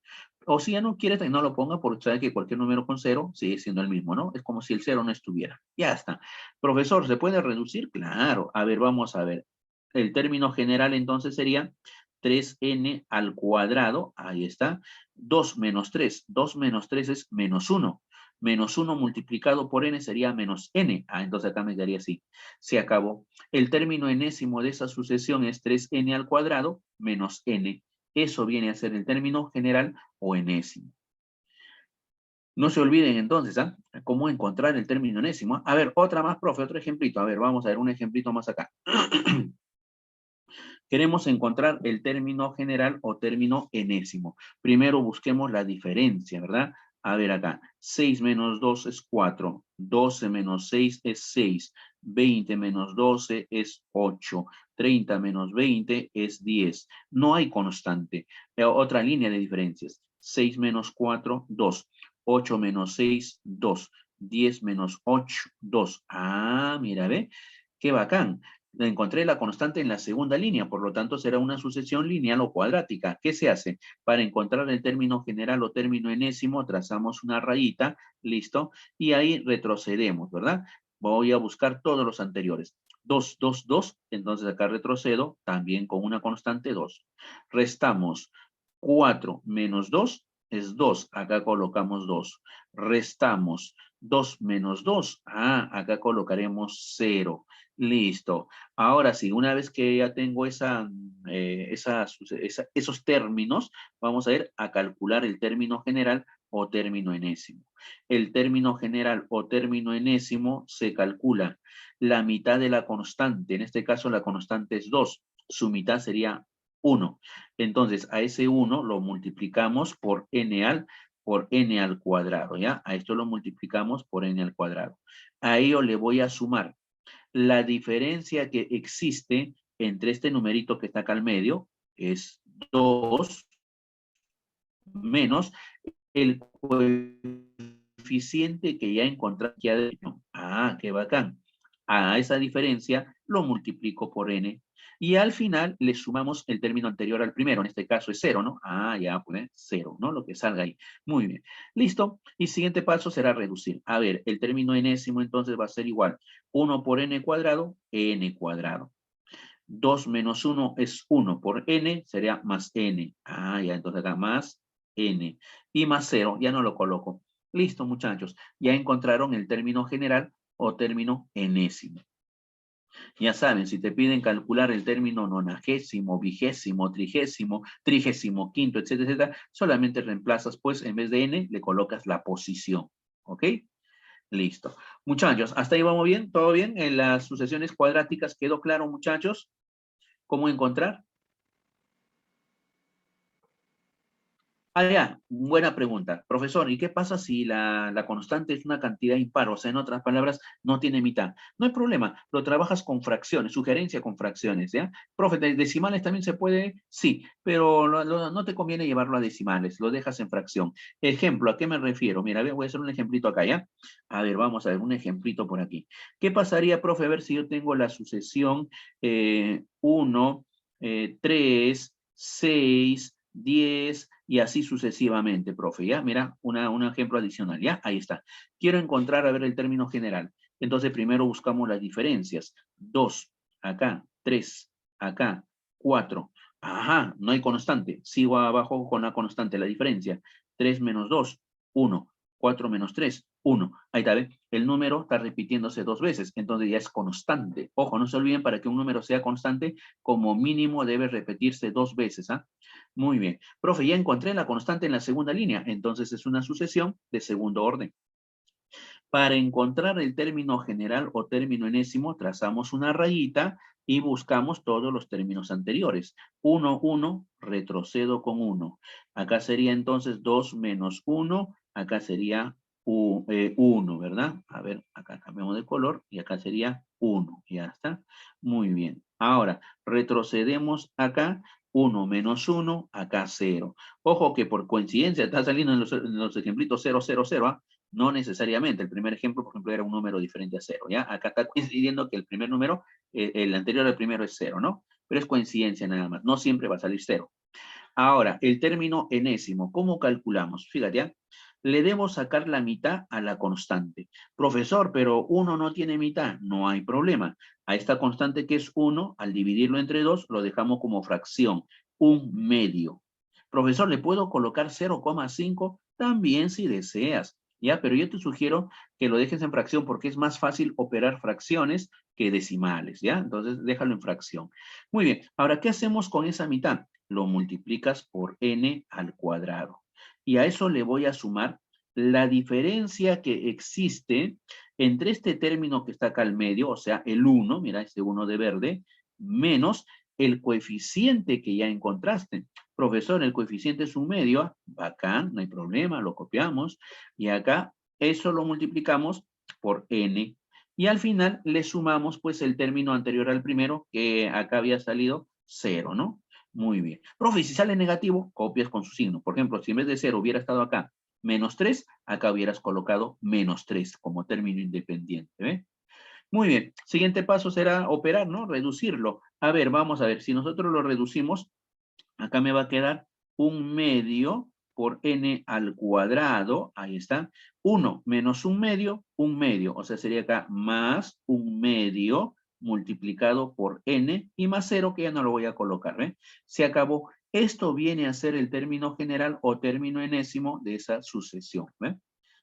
O si ya no quieres, no lo ponga porque sabes que cualquier número con 0 sigue siendo el mismo, ¿no? Es como si el 0 no estuviera. Ya está. Profesor, ¿se puede reducir? Claro. A ver, vamos a ver. El término general entonces sería 3n al cuadrado. Ahí está. 2 menos 3. 2 menos 3 es menos 1. Menos 1 multiplicado por n sería menos n. Ah, entonces acá me quedaría así. Se acabó. El término enésimo de esa sucesión es 3n al cuadrado menos n. Eso viene a ser el término general o enésimo. No se olviden entonces, ¿ah? Cómo encontrar el término enésimo. A ver, otra más, profe, otro ejemplito. A ver, vamos a ver un ejemplito más acá. Queremos encontrar el término general o término enésimo. Primero busquemos la diferencia, ¿verdad? A ver acá, 6 menos 2 es 4, 12 menos 6 es 6, 20 menos 12 es 8, 30 menos 20 es 10. No hay constante. Otra línea de diferencias, 6 menos 4, 2, 8 menos 6, 2, 10 menos 8, 2. Ah, mira, ve, qué bacán. Encontré la constante en la segunda línea, por lo tanto será una sucesión lineal o cuadrática. ¿Qué se hace? Para encontrar el término general o término enésimo, trazamos una rayita, listo, y ahí retrocedemos, ¿verdad? Voy a buscar todos los anteriores. 2, 2, 2. Entonces acá retrocedo también con una constante 2. Restamos 4 menos 2 es 2. Acá colocamos 2. Restamos 2 menos 2. Ah, acá colocaremos 0. Listo. Ahora sí, una vez que ya tengo esos términos, vamos a ir a calcular el término general o término enésimo. El término general o término enésimo se calcula la mitad de la constante. En este caso la constante es 2. Su mitad sería 1. Entonces a ese 1 lo multiplicamos por n al cuadrado, ¿ya? A esto lo multiplicamos por n al cuadrado. A ello le voy a sumar la diferencia que existe entre este numerito que está acá al medio, es 2, menos el coeficiente que ya encontré aquí adentro. Ah, qué bacán. A esa diferencia lo multiplico por n. Y al final le sumamos el término anterior al primero. En este caso es 0, ¿no? Ah, ya, pues 0, ¿no? Lo que salga ahí. Muy bien. Listo. Y siguiente paso será reducir. A ver, el término enésimo entonces va a ser igual. 1 por n cuadrado, n cuadrado. 2 menos 1 es 1 por n, sería más n. Ah, ya, entonces acá más n. Y más 0, ya no lo coloco. Listo, muchachos. Ya encontraron el término general o término enésimo. Ya saben, si te piden calcular el término nonagésimo, vigésimo, trigésimo quinto, etcétera, etcétera, solamente reemplazas, pues, en vez de n, le colocas la posición. ¿Ok? Listo. Muchachos, ¿hasta ahí vamos bien? ¿Todo bien? En las sucesiones cuadráticas, ¿quedó claro, muchachos? ¿Cómo encontrar? Ah, ya, buena pregunta. Profesor, ¿y qué pasa si la constante es una cantidad impar? O sea, en otras palabras, no tiene mitad. No hay problema, lo trabajas con fracciones, sugerencia con fracciones, ¿ya? Profe, ¿decimales también se puede? Sí, pero no te conviene llevarlo a decimales, lo dejas en fracción. Ejemplo, ¿a qué me refiero? Mira, voy a hacer un ejemplito acá, ¿ya? A ver, vamos a ver, un ejemplito por aquí. ¿Qué pasaría, profe, a ver si yo tengo la sucesión 1, 3, 6, 10 y así sucesivamente, profe, ¿ya? Mira, un ejemplo adicional, ¿ya? Ahí está. Quiero encontrar, a ver, el término general. Entonces, primero buscamos las diferencias. 2, acá, 3, acá, 4. Ajá, no hay constante. Sigo abajo con la constante, la diferencia. 3 menos 2, 1. 4 menos 3, 1. Ahí está, ¿ve? El número está repitiéndose 2 veces, entonces ya es constante. Ojo, no se olviden, para que un número sea constante, como mínimo debe repetirse 2 veces, ¿ah? Muy bien. Profe, ya encontré la constante en la segunda línea, entonces es una sucesión de segundo orden. Para encontrar el término general o término enésimo, trazamos una rayita y buscamos todos los términos anteriores. 1, 1, retrocedo con 1. Acá sería entonces 2 menos 1, acá sería 1, ¿verdad? A ver, acá cambiamos de color y acá sería 1, ya está. Muy bien. Ahora, retrocedemos acá, 1 menos 1, acá 0. Ojo que por coincidencia está saliendo en los ejemplitos 0, 0, 0, ¿ah? No necesariamente. El primer ejemplo, por ejemplo, era un número diferente a 0, ¿ya? Acá está coincidiendo que el primer número, el anterior al primero es 0, ¿no? Pero es coincidencia nada más. No siempre va a salir 0. Ahora, el término enésimo, ¿cómo calculamos? Fíjate, ¿ya? Le debo sacar la mitad a la constante. Profesor, pero 1 no tiene mitad. No hay problema. A esta constante que es 1, al dividirlo entre 2, lo dejamos como fracción, un medio. Profesor, ¿le puedo colocar 0,5? También si deseas. ¿Ya? Pero yo te sugiero que lo dejes en fracción porque es más fácil operar fracciones que decimales, ¿ya? Entonces, déjalo en fracción. Muy bien. Ahora, ¿qué hacemos con esa mitad? Lo multiplicas por n al cuadrado. Y a eso le voy a sumar la diferencia que existe entre este término que está acá al medio, o sea, el 1, mira, este 1 de verde, menos el coeficiente que ya encontraste. Profesor, el coeficiente es un medio, bacán, no hay problema, lo copiamos, y acá eso lo multiplicamos por n, y al final le sumamos pues el término anterior al primero, que acá había salido 0, ¿no? Muy bien. Profe, si sale negativo, copias con su signo. Por ejemplo, si en vez de 0 hubiera estado acá menos 3, acá hubieras colocado menos 3 como término independiente. ¿Ve? Muy bien. Siguiente paso será operar, ¿no? Reducirlo. A ver, vamos a ver. Si nosotros lo reducimos, acá me va a quedar un medio por n al cuadrado. Ahí está. 1 menos un medio, o sea, sería acá más un medio, multiplicado por n y más 0 que ya no lo voy a colocar, ¿ve? Se acabó. Esto viene a ser el término general o término enésimo de esa sucesión, ¿ve?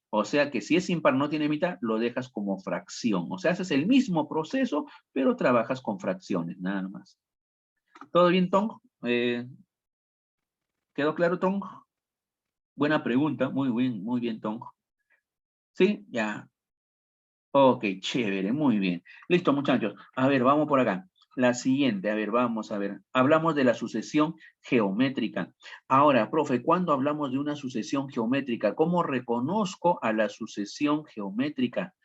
O sea que si es impar no tiene mitad, lo dejas como fracción. O sea, haces el mismo proceso, pero trabajas con fracciones, nada más. ¿Todo bien, Tong? ¿Quedó claro, Tong? Buena pregunta, muy bien, Tong. ¿Sí? Ya. Ok, chévere, muy bien. Listo, muchachos. A ver, vamos por acá. La siguiente, a ver, vamos a ver. Hablamos de la sucesión geométrica. Ahora, profe, ¿cuándo hablamos de una sucesión geométrica? ¿Cómo reconozco a la sucesión geométrica?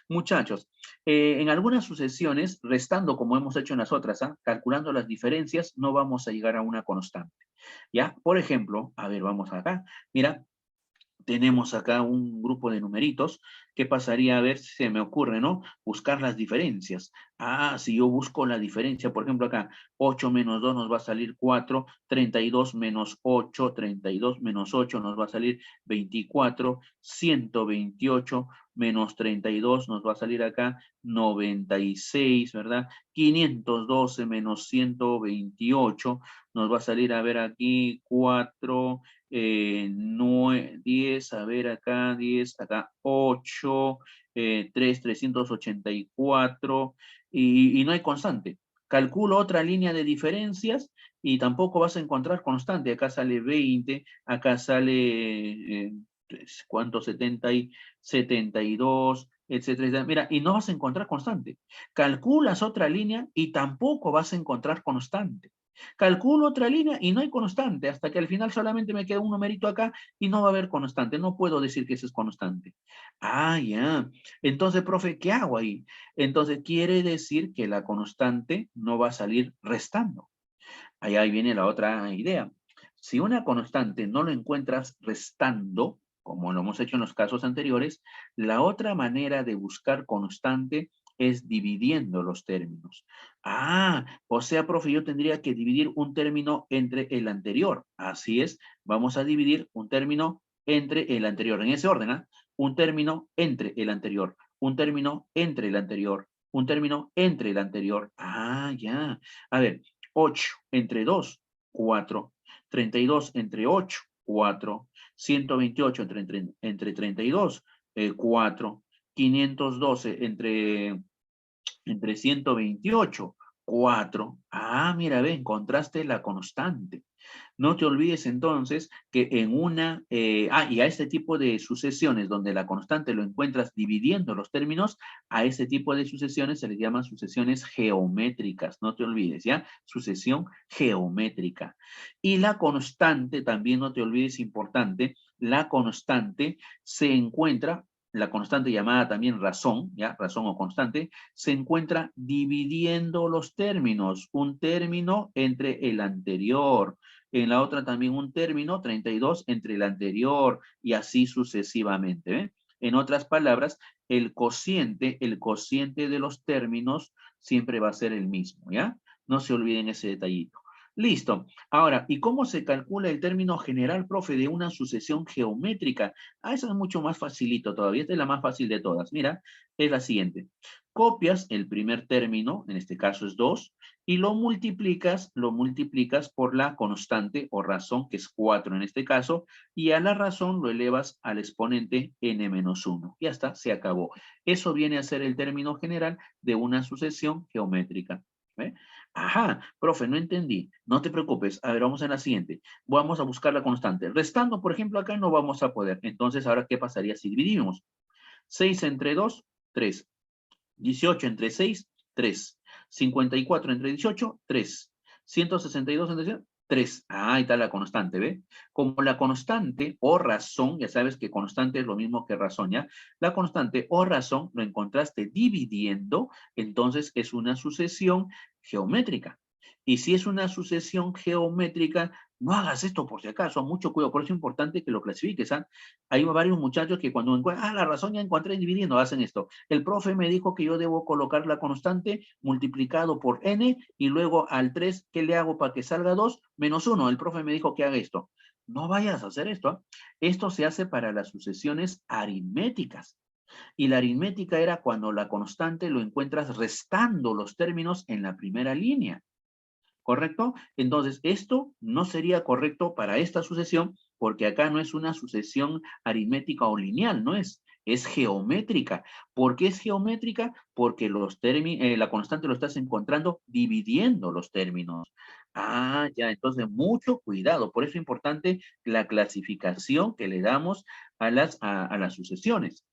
Muchachos, en algunas sucesiones, restando como hemos hecho en las otras, calculando las diferencias, no vamos a llegar a una constante. ¿Ya? Por ejemplo, a ver, vamos acá. Mira, tenemos acá un grupo de numeritos. ¿Qué pasaría? A ver si se me ocurre, ¿no? Buscar las diferencias. Ah, si yo busco la diferencia, por ejemplo acá, 8 menos 2 nos va a salir 4, 32 menos 8, 32 menos 8 nos va a salir 24, 128 menos 32 nos va a salir acá 96, ¿verdad? 512 menos 128 nos va a salir, a ver aquí, 4, 9, 10, a ver acá, 10, acá 8, 3, 384, y no hay constante. Calculo otra línea de diferencias y tampoco vas a encontrar constante. Acá sale 20, acá sale, ¿cuánto? 70 y 72, etcétera, etcétera. Mira, y no vas a encontrar constante. Calculas otra línea y tampoco vas a encontrar constante. Calculo otra línea y no hay constante, hasta que al final solamente me queda un numerito acá y no va a haber constante. No puedo decir que ese es constante. Ah, ya. Entonces, profe, ¿qué hago ahí? Entonces, quiere decir que la constante no va a salir restando. Ahí viene la otra idea. Si una constante no lo encuentras restando, como lo hemos hecho en los casos anteriores, la otra manera de buscar constante es dividiendo los términos. Ah, o sea, profe, yo tendría que dividir un término entre el anterior. Así es, vamos a dividir un término entre el anterior. En ese orden, ¿ah? Un término entre el anterior, un término entre el anterior, un término entre el anterior. Ah, ya. A ver, 8 entre 2, 4. 32 entre 8, 4. 128 entre 32, 4. 512 entre 128, 4. Ah, mira, ve, encontraste la constante. No te olvides entonces que en una, y a este tipo de sucesiones donde la constante lo encuentras dividiendo los términos, a ese tipo de sucesiones se les llama sucesiones geométricas, no te olvides, ¿ya? Sucesión geométrica. Y la constante, también no te olvides, importante, la constante se encuentra, la constante llamada también razón, ¿ya? Razón o constante, se encuentra dividiendo los términos, un término entre el anterior, en la otra también un término, 32, entre el anterior, y así sucesivamente, ¿eh? En otras palabras, el cociente de los términos siempre va a ser el mismo, ¿ya? No se olviden ese detallito. Listo. Ahora, ¿y cómo se calcula el término general, profe, de una sucesión geométrica? Ah, eso es mucho más facilito todavía. Esta es la más fácil de todas. Mira, es la siguiente. Copias el primer término, en este caso es 2, y lo multiplicas por la constante o razón, que es 4 en este caso, y a la razón lo elevas al exponente n-1. Ya está, se acabó. Eso viene a ser el término general de una sucesión geométrica. ¿Ve? Ajá, profe, no entendí. No te preocupes. A ver, vamos a la siguiente. Vamos a buscar la constante. Restando, por ejemplo, acá no vamos a poder. Entonces, ahora, ¿qué pasaría si dividimos? 6 entre 2, 3. 18 entre 6, 3. 54 entre 18, 3. 162 entre 18, 3. Ah, ahí está la constante, ¿ve? Como la constante o razón, ya sabes que constante es lo mismo que razón, ¿ya? La constante o razón lo encontraste dividiendo, entonces es una sucesión geométrica. Y si es una sucesión geométrica, no hagas esto por si acaso, mucho cuidado, por eso es importante que lo clasifiques, ¿ah? Hay varios muchachos que cuando encuentran, la razón ya encontré dividiendo, hacen esto. El profe me dijo que yo debo colocar la constante multiplicado por n y luego al 3, ¿qué le hago para que salga 2? Menos 1. El profe me dijo que haga esto. No vayas a hacer esto. Esto se hace para las sucesiones aritméticas. Y la aritmética era cuando la constante lo encuentras restando los términos en la primera línea. ¿Correcto? Entonces, esto no sería correcto para esta sucesión porque acá no es una sucesión aritmética o lineal, no es geométrica. ¿Por qué es geométrica? Porque la constante lo estás encontrando dividiendo los términos. Ah, ya, entonces mucho cuidado. Por eso es importante la clasificación que le damos a las sucesiones.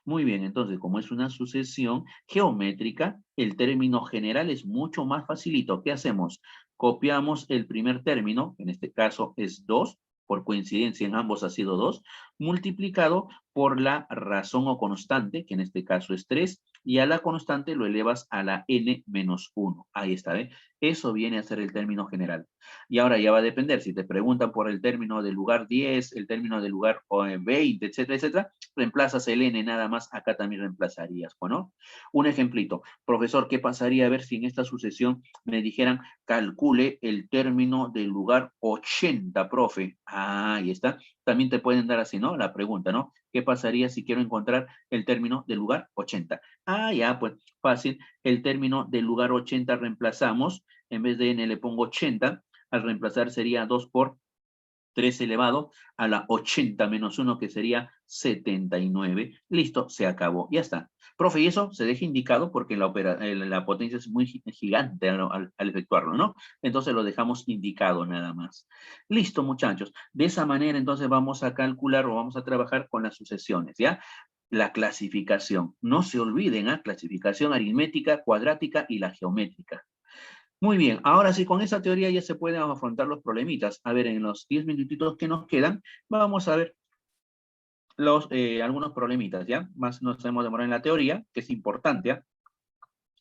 Muy bien, entonces, como es una sucesión geométrica, el término general es mucho más facilito. ¿Qué hacemos? Copiamos el primer término, en este caso es 2, por coincidencia en ambos ha sido 2, multiplicado por la razón o constante, que en este caso es 3, y a la constante lo elevas a la n menos 1. Ahí está, ¿eh? Eso viene a ser el término general. Y ahora ya va a depender, si te preguntan por el término del lugar 10, el término del lugar 20, etcétera, etcétera, reemplazas el n nada más, acá también reemplazarías, ¿no? Un ejemplito, profesor, ¿qué pasaría a ver si en esta sucesión me dijeran calcule el término del lugar 80, profe? Ah, ahí está. También te pueden dar así, ¿no? La pregunta, ¿no? ¿Qué pasaría si quiero encontrar el término del lugar 80? Ah, ya, pues fácil. El término del lugar 80 reemplazamos. En vez de n le pongo 80. Al reemplazar sería 2 por 3 elevado a la 80 menos 1, que sería 79. Listo, se acabó. Ya está. Profe, y eso se deja indicado porque la potencia es muy gigante al efectuarlo, ¿no? Entonces lo dejamos indicado nada más. Listo, muchachos. De esa manera, entonces vamos a calcular o vamos a trabajar con las sucesiones, ¿ya? La clasificación. No se olviden, ¿ah? Clasificación aritmética, cuadrática y la geométrica. Muy bien, ahora sí, con esa teoría ya se pueden afrontar los problemitas. A ver, en los 10 minutitos que nos quedan, vamos a ver algunos problemitas, ¿ya? Más nos hemos demorado en la teoría, que es importante, ¿ya?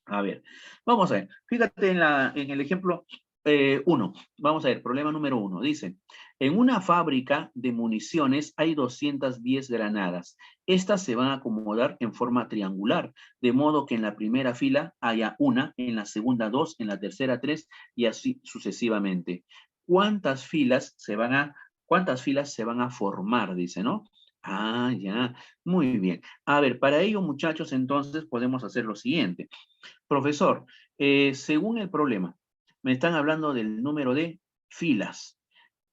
A ver, vamos a ver. Fíjate en el ejemplo 1. Vamos a ver, problema número 1. Dice, en una fábrica de municiones hay 210 granadas. Estas se van a acomodar en forma triangular, de modo que en la primera fila haya una, en la segunda 2, en la tercera 3 y así sucesivamente. ¿Cuántas filas se van a formar? Dice, ¿no? Ah, ya, muy bien. A ver, para ello, muchachos, entonces podemos hacer lo siguiente. Profesor, según el problema, me están hablando del número de filas.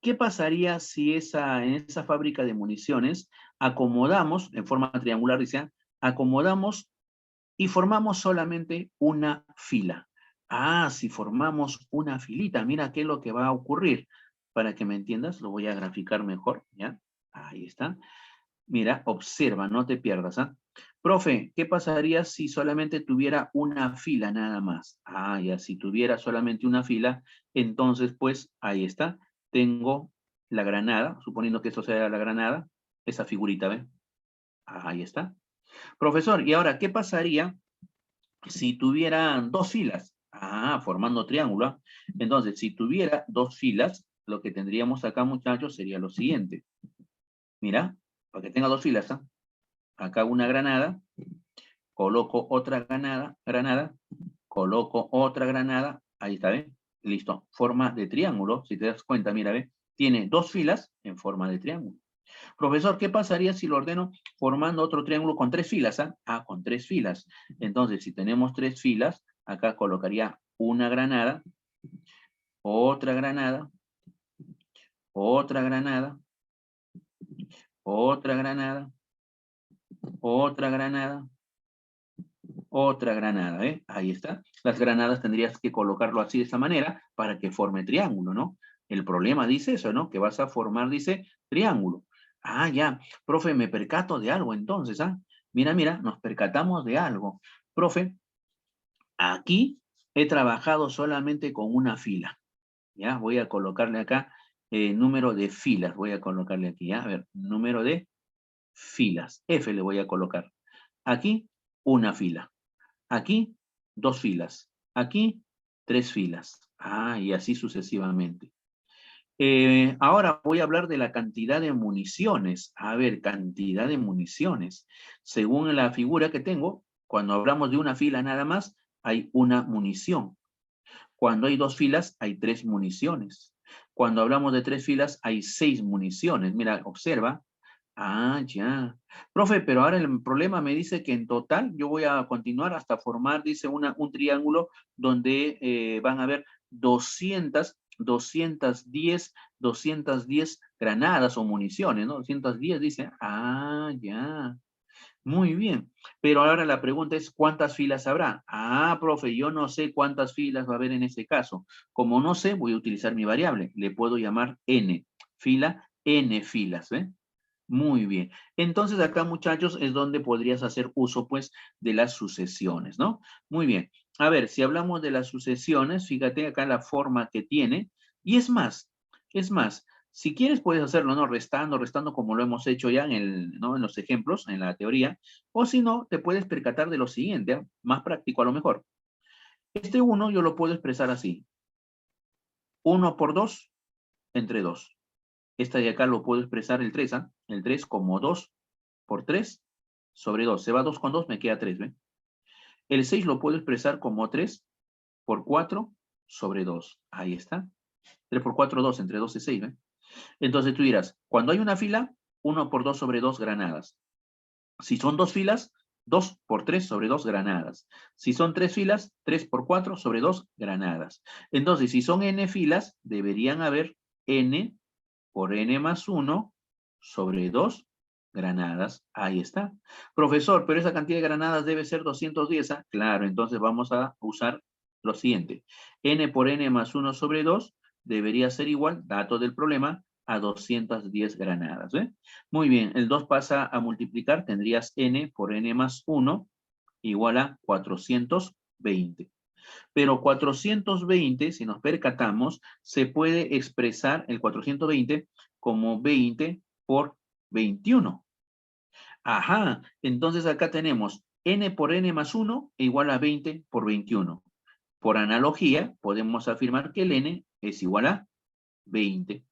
¿Qué pasaría si en esa fábrica de municiones acomodamos, en forma triangular, dice, acomodamos y formamos solamente una fila? Ah, si formamos una filita, mira qué es lo que va a ocurrir. Para que me entiendas, lo voy a graficar mejor, ¿ya? Ahí está. Mira, observa, no te pierdas, ¿ah? Profe, ¿qué pasaría si solamente tuviera una fila nada más? Ah, ya, si tuviera solamente una fila, entonces, pues, ahí está. Tengo la granada, suponiendo que esto sea la granada, esa figurita, ¿ven? Ahí está. Profesor, y ahora, ¿qué pasaría si tuviera dos filas? Ah, formando triángulo, ¿ah? Entonces, si tuviera dos filas, lo que tendríamos acá, muchachos, sería lo siguiente. Mira, para que tenga dos filas, ¿ah? Acá una granada, coloco otra granada, coloco otra granada, ahí está, ¿ves? Listo, forma de triángulo, si te das cuenta, mira, ¿ves? Tiene dos filas en forma de triángulo. Profesor, ¿qué pasaría si lo ordeno formando otro triángulo con tres filas? ¿Ah? Ah, con tres filas. Entonces, si tenemos tres filas, acá colocaría una granada, otra granada, otra granada, otra granada, otra granada, otra granada, ¿eh? Ahí está. Las granadas tendrías que colocarlo así de esta manera para que forme triángulo, ¿no? El problema dice eso, ¿no? Que vas a formar, dice, triángulo. Ah, ya. Profe, me percato de algo entonces, ¿ah? Mira, mira, nos percatamos de algo. Profe, aquí he trabajado solamente con una fila. ¿Ya? Voy a colocarle acá número de filas. Voy a colocarle aquí, ¿ya? A ver, número de filas. F le voy a colocar. Aquí, una fila. Aquí, dos filas. Aquí, tres filas. Ah, y así sucesivamente. Ahora voy a hablar de la cantidad de municiones. A ver, cantidad de municiones. Según la figura que tengo, cuando hablamos de una fila nada más, hay una munición. Cuando hay dos filas, hay tres municiones. Cuando hablamos de tres filas, hay 6 municiones. Mira, observa. Ah, ya. Profe, pero ahora el problema me dice que en total yo voy a continuar hasta formar, dice, un triángulo donde van a haber 210 granadas o municiones, ¿no? 210 dice. Ah, ya. Muy bien. Pero ahora la pregunta es, ¿cuántas filas habrá? Ah, profe, yo no sé cuántas filas va a haber en ese caso. Como no sé, voy a utilizar mi variable. Le puedo llamar n. Fila, n filas, ¿ven? Muy bien. Entonces acá, muchachos, es donde podrías hacer uso, pues, de las sucesiones, ¿no? Muy bien. A ver, si hablamos de las sucesiones, fíjate acá la forma que tiene. Y es más, si quieres puedes hacerlo, ¿no? Restando como lo hemos hecho ya ¿no? En los ejemplos, en la teoría. O si no, te puedes percatar de lo siguiente, ¿eh? Más práctico a lo mejor. Este 1 yo lo puedo expresar así. 1 por 2 entre 2. Esta de acá lo puedo expresar el 3, ¿ah? El 3 como 2 por 3 sobre 2. Se va 2 con 2, me queda 3, ¿ven? El 6 lo puedo expresar como 3 por 4 sobre 2. Ahí está. 3 por 4, 2. Entre 2 es 6, ¿ven? Entonces tú dirás, cuando hay una fila, 1 por 2 sobre 2 granadas. Si son dos filas, 2 por 3 sobre 2 granadas. Si son tres filas, 3 por 4 sobre 2 granadas. Entonces, si son n filas, deberían haber n por n más 1 sobre 2 granadas. Ahí está. Profesor, pero esa cantidad de granadas debe ser 210. ¿Ah? Claro, entonces vamos a usar lo siguiente. N por n más 1 sobre 2 debería ser igual, dato del problema, a 210 granadas. ¿Ve? Muy bien, el 2 pasa a multiplicar, tendrías n por n más 1 igual a 420. Pero 420, si nos percatamos, se puede expresar el 420 como 20 por 21. Ajá, entonces acá tenemos n por n más 1 igual a 20 por 21. Por analogía, podemos afirmar que el n es igual a 20.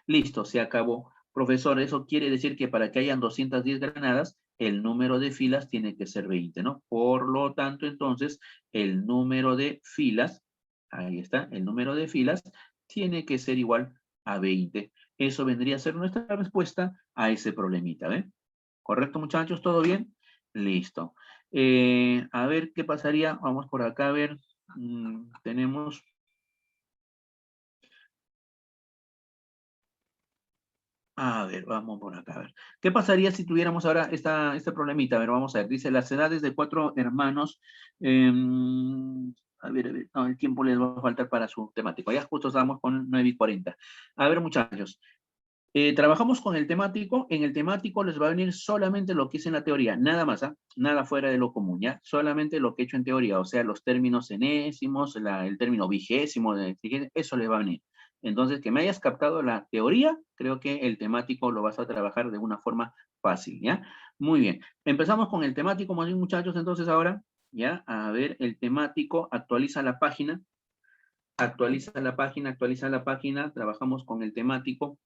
Listo, se acabó. Profesor, eso quiere decir que para que hayan 210 granadas, el número de filas tiene que ser 20, ¿no? Por lo tanto, entonces, el número de filas, ahí está, el número de filas tiene que ser igual a 20. Eso vendría a ser nuestra respuesta a ese problemita, ¿ven? ¿Correcto, muchachos? ¿Todo bien? Listo. A ver qué pasaría. Vamos por acá a ver. Tenemos... A ver, vamos por acá, a ver. ¿Qué pasaría si tuviéramos ahora este problemita? A ver, vamos a ver. Dice, las edades de 4 hermanos. A ver, no, el tiempo les va a faltar para su temático. Ya justo estamos con 9:40. A ver, muchachos. Trabajamos con el temático. En el temático les va a venir solamente lo que es en la teoría. Nada más, ¿ah? Nada fuera de lo común, ¿ya? Solamente lo que he hecho en teoría. O sea, los términos enésimos, el término vigésimo, eso les va a venir. Entonces, que me hayas captado la teoría, creo que el temático lo vas a trabajar de una forma fácil, ¿ya? Muy bien. Empezamos con el temático, muchachos, entonces ahora, ¿ya? A ver, el temático, actualiza la página, trabajamos con el temático.